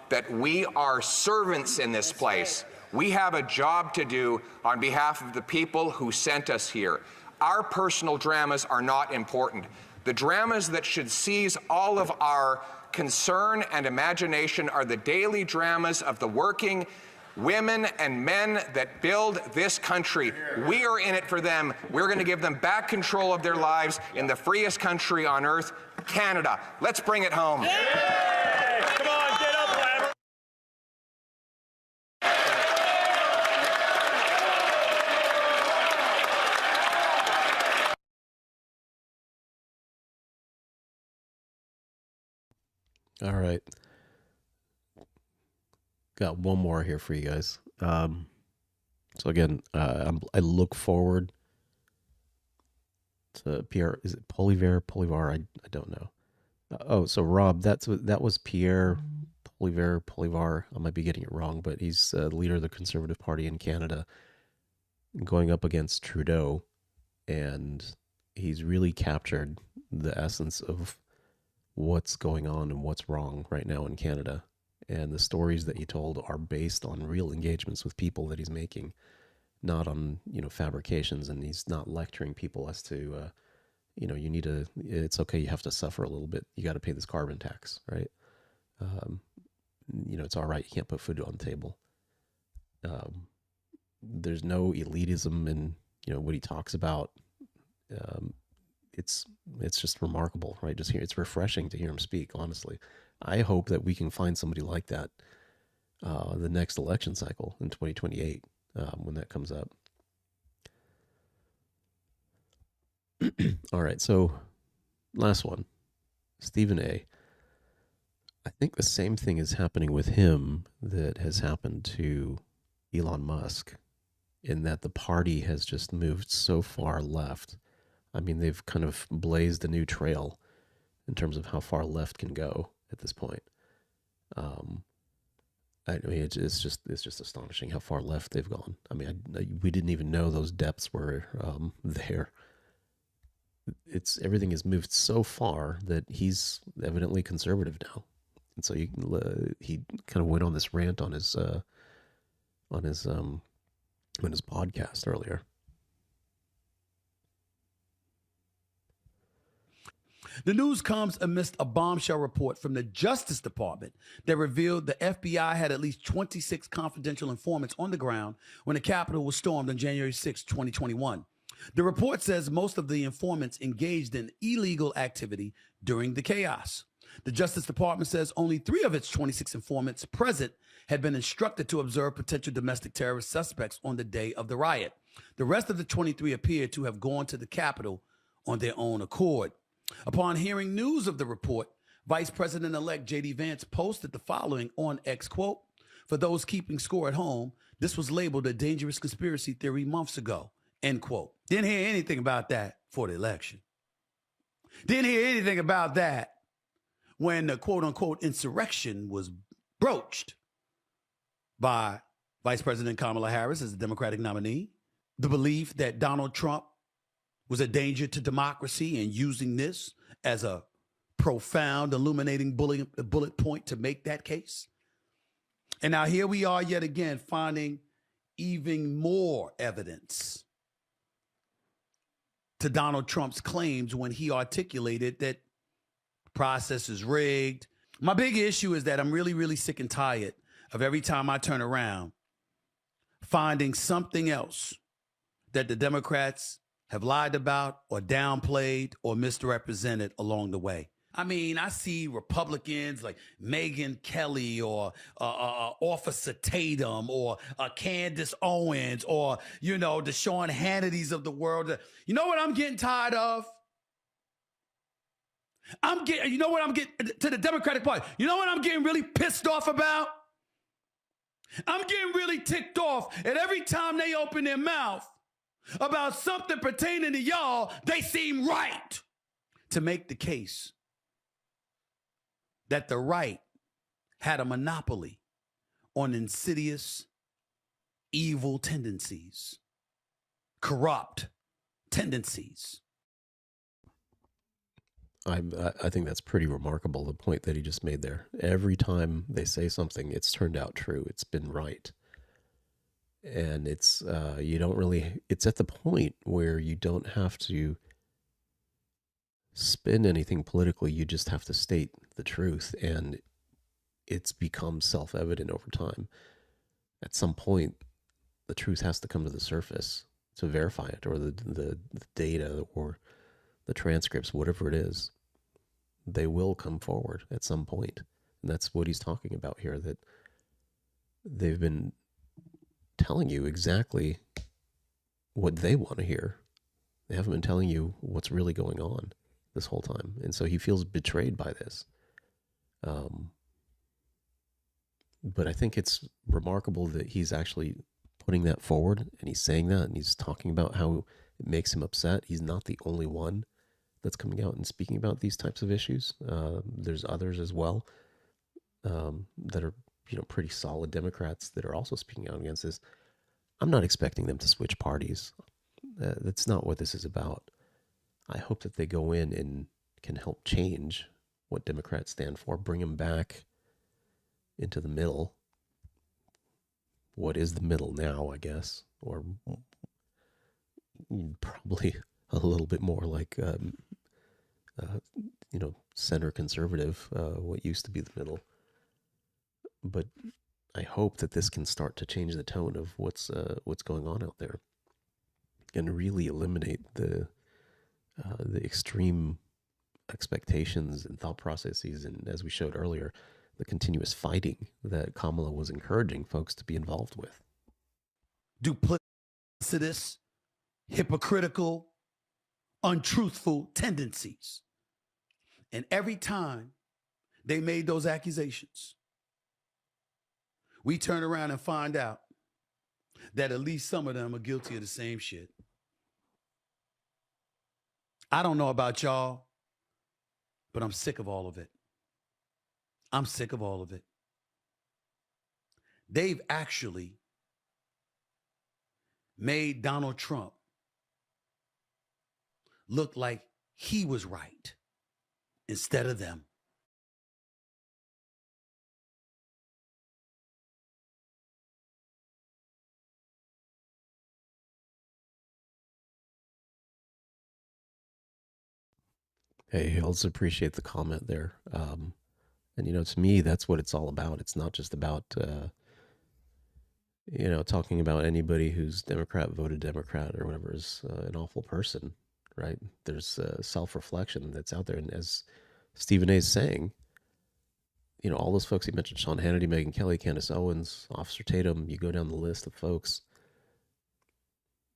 that we are servants in this place. We have a job to do on behalf of the people who sent us here. Our personal dramas are not important. The dramas that should seize all of our concern and imagination are the daily dramas of the working women and men that build this country. We are in it for them. We're going to give them back control of their lives in the freest country on earth, Canada. Let's bring it home. Come on, get up, Lammer. All right. Got one more here for you guys. So again, I look forward to Pierre. Is it Poilievre? I don't know. So Rob, that was Pierre Poilievre. I might be getting it wrong, but he's the leader of the Conservative Party in Canada, going up against Trudeau, and he's really captured the essence of what's going on and what's wrong right now in Canada. And the stories that he told are based on real engagements with people that he's making, not on, fabrications. And he's not lecturing people as to, it's okay, you have to suffer a little bit. You got to pay this carbon tax, right? It's all right, you can't put food on the table. There's no elitism in, what he talks about. It's just remarkable, right? It's refreshing to hear him speak, honestly. I hope that we can find somebody like that the next election cycle in 2028 when that comes up. All right, so last one, Stephen A. I think the same thing is happening with him that has happened to Elon Musk, in that the party has just moved so far left. I mean, they've kind of blazed a new trail in terms of how far left can go at this point. It's just astonishing how far left they've gone. I mean, we didn't even know those depths were there. Everything has moved so far that he's evidently conservative now, And so he kind of went on this rant on his podcast earlier. The news comes amidst a bombshell report from the Justice Department that revealed the FBI had at least 26 confidential informants on the ground when the Capitol was stormed on January 6, 2021. The report says most of the informants engaged in illegal activity during the chaos. The Justice Department says only 3 of its 26 informants present had been instructed to observe potential domestic terrorist suspects on the day of the riot. The rest of the 23 appeared to have gone to the Capitol on their own accord. Upon hearing news of the report, Vice President-elect J.D. Vance posted the following on X, quote, "For those keeping score at home, this was labeled a dangerous conspiracy theory months ago," end quote. Didn't hear anything about that for the election. Didn't hear anything about that when the quote-unquote insurrection was broached by Vice President Kamala Harris as the Democratic nominee. The belief that Donald Trump was a danger to democracy and using this as a profound, illuminating bullet point to make that case. And now here we are yet again finding even more evidence to Donald Trump's claims when he articulated that the process is rigged. My big issue is that I'm really, really sick and tired of every time I turn around finding something else that the Democrats have lied about or downplayed or misrepresented along the way. I mean, I see Republicans like Megyn Kelly or Officer Tatum or Candace Owens or, the Sean Hannitys of the world. You know what I'm getting tired of? To the Democratic Party. You know what I'm getting really pissed off about? I'm getting really ticked off at every time they open their mouth about something pertaining to y'all, they seem right to make the case that the right had a monopoly on insidious, evil tendencies, corrupt tendencies. I think that's pretty remarkable, the point that he just made there. Every time they say something, it's turned out true. It's been right. And it's it's at the point where you don't have to spin anything politically. You just have to state the truth. And it's become self-evident over time. At some point, the truth has to come to the surface to verify it, or the data or the transcripts, whatever it is, they will come forward at some point. And that's what he's talking about here, that they've been telling you exactly what they want to hear. They haven't been telling you what's really going on this whole time. And so he feels betrayed by this. But I think it's remarkable that he's actually putting that forward, and he's saying that, and he's talking about how it makes him upset. He's not the only one that's coming out and speaking about these types of issues. There's others as well that are pretty solid Democrats that are also speaking out against this. I'm not expecting them to switch parties. That's not what this is about. I hope that they go in and can help change what Democrats stand for, bring them back into the middle. What is the middle now, I guess? Or probably a little bit more like, center conservative, what used to be the middle. But I hope that this can start to change the tone of what's going on out there, and really eliminate the extreme expectations and thought processes, and, as we showed earlier, the continuous fighting that Kamala was encouraging folks to be involved with. Duplicitous, hypocritical, untruthful tendencies. And every time they made those accusations, we turn around and find out that at least some of them are guilty of the same shit. I don't know about y'all, but I'm sick of all of it. I'm sick of all of it. They've actually made Donald Trump look like he was right instead of them. Hey, I also appreciate the comment there. And, to me, that's what it's all about. It's not just about, talking about anybody who's Democrat, voted Democrat or whatever is an awful person, right? There's self-reflection that's out there. And as Stephen A is saying, all those folks he mentioned, Sean Hannity, Megyn Kelly, Candace Owens, Officer Tatum, you go down the list of folks,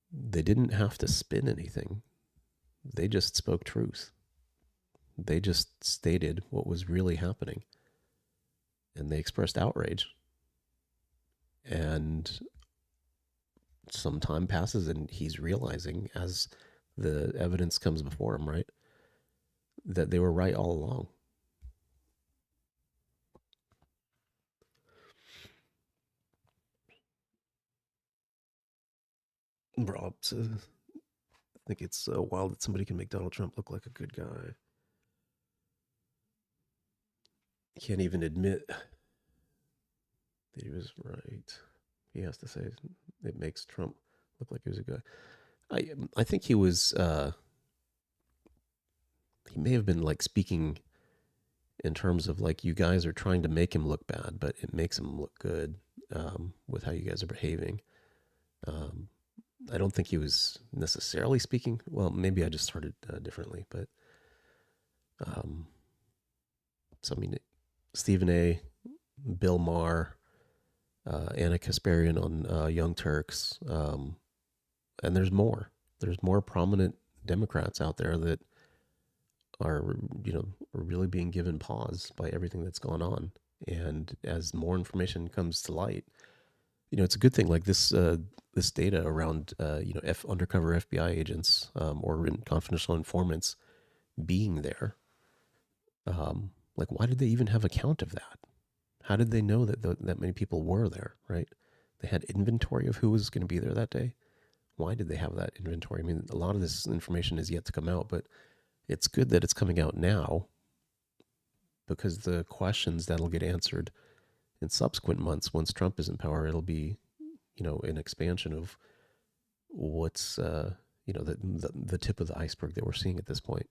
they didn't have to spin anything. They just spoke truth. They just stated what was really happening. And they expressed outrage. And some time passes and he's realizing, as the evidence comes before him, right, that they were right all along. Rob says, I think it's wild that somebody can make Donald Trump look like a good guy. Can't even admit that he was right. He has to say it makes Trump look like he was a guy. I think he was, he may have been like speaking in terms of like, you guys are trying to make him look bad, but it makes him look good with how you guys are behaving. I don't think he was necessarily speaking. Well, maybe I just heard it differently, but so I mean, Stephen A, Bill Maher, Anna Kasparian on Young Turks, and there's more. There's more prominent Democrats out there that are, really being given pause by everything that's gone on. And as more information comes to light, it's a good thing. Like this data around, undercover FBI agents or confidential informants being there. Like, why did they even have a count of that? How did they know that that many people were there, right? They had inventory of who was going to be there that day. Why did they have that inventory? I mean, a lot of this information is yet to come out, but it's good that it's coming out now, because the questions that'll get answered in subsequent months, once Trump is in power, it'll be, an expansion of what's, the tip of the iceberg that we're seeing at this point.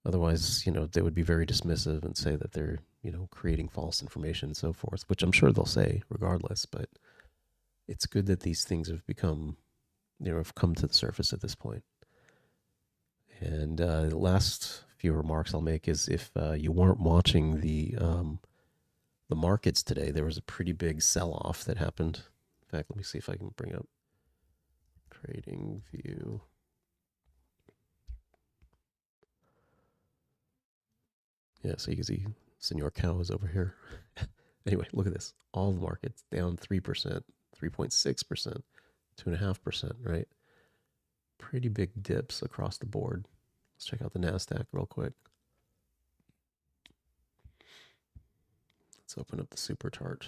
Otherwise, they would be very dismissive and say that they're, creating false information and so forth, which I'm sure they'll say regardless. But it's good that these things have become, have come to the surface at this point. And the last few remarks I'll make is, if you weren't watching the markets today, there was a pretty big sell-off that happened. In fact, let me see if I can bring up Trading View. Yeah, so you can see Senor Cow is over here. Anyway, look at this. All the markets down 3%, 3.6%, 2.5%, right? Pretty big dips across the board. Let's check out the NASDAQ real quick. Let's open up the super chart.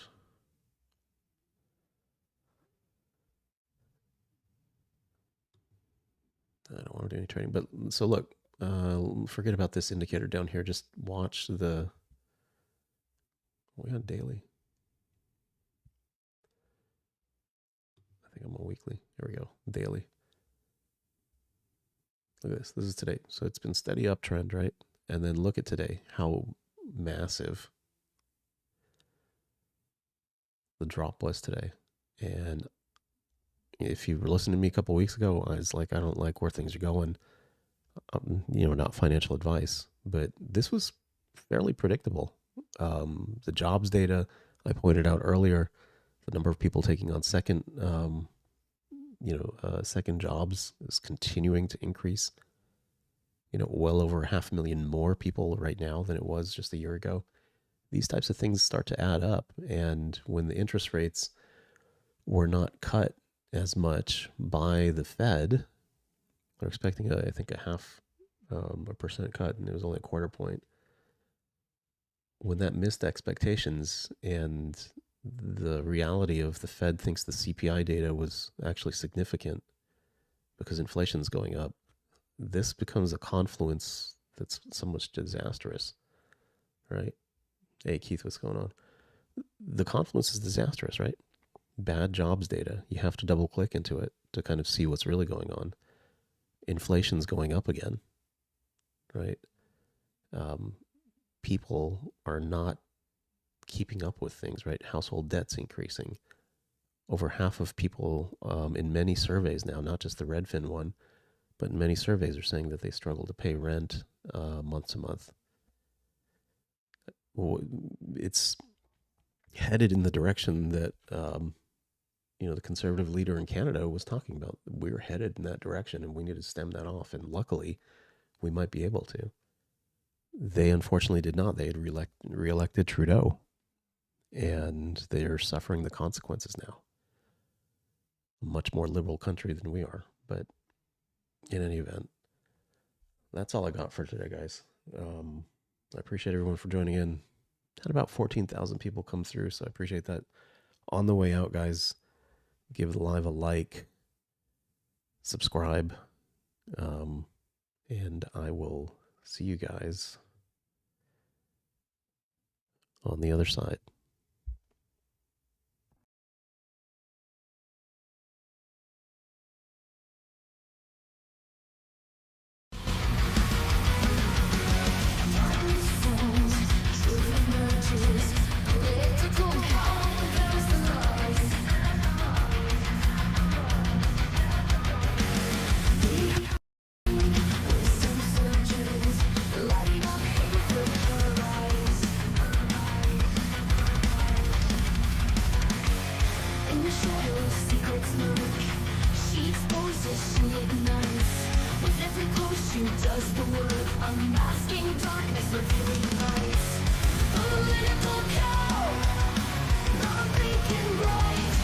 I don't want to do any trading, but so look, forget about this indicator down here. Just watch the, we on daily. I think I'm on weekly. There we go. Daily. Look at this. This is today. So it's been steady uptrend, right? And then look at today, how massive the drop was today. And if you were listening to me a couple of weeks ago, I was like, I don't like where things are going. Not financial advice, but this was fairly predictable. The jobs data I pointed out earlier, the number of people taking on second jobs is continuing to increase. Well over 500,000 more people right now than it was just a year ago. These types of things start to add up. And when the interest rates were not cut as much by the Fed, they're expecting, I think, a 0.5% cut, and it was only a quarter point. When that missed expectations, and the reality of the Fed thinks the CPI data was actually significant because inflation's going up, this becomes a confluence that's somewhat disastrous, right? Hey, Keith, what's going on? The confluence is disastrous, right? Bad jobs data. You have to double click into it to kind of see what's really going on. Inflation's going up again, right? people are not keeping up with things, right? Household debt's increasing. Over half of people in many surveys now, not just the Redfin one, but in many surveys are saying that they struggle to pay rent month to month. It's headed in the direction that the conservative leader in Canada was talking about. We're headed in that direction, and we need to stem that off. And luckily, we might be able to. They unfortunately did not. They had reelected Trudeau, and they're suffering the consequences now. A much more liberal country than we are. But in any event, that's all I got for today, guys. I appreciate everyone for joining in. Had about 14,000 people come through, so I appreciate that. On the way out, guys, give the live a like, subscribe, and I will see you guys on the other side. Does the work unmasking darkness, revealing lights? Political cow, not thinking right.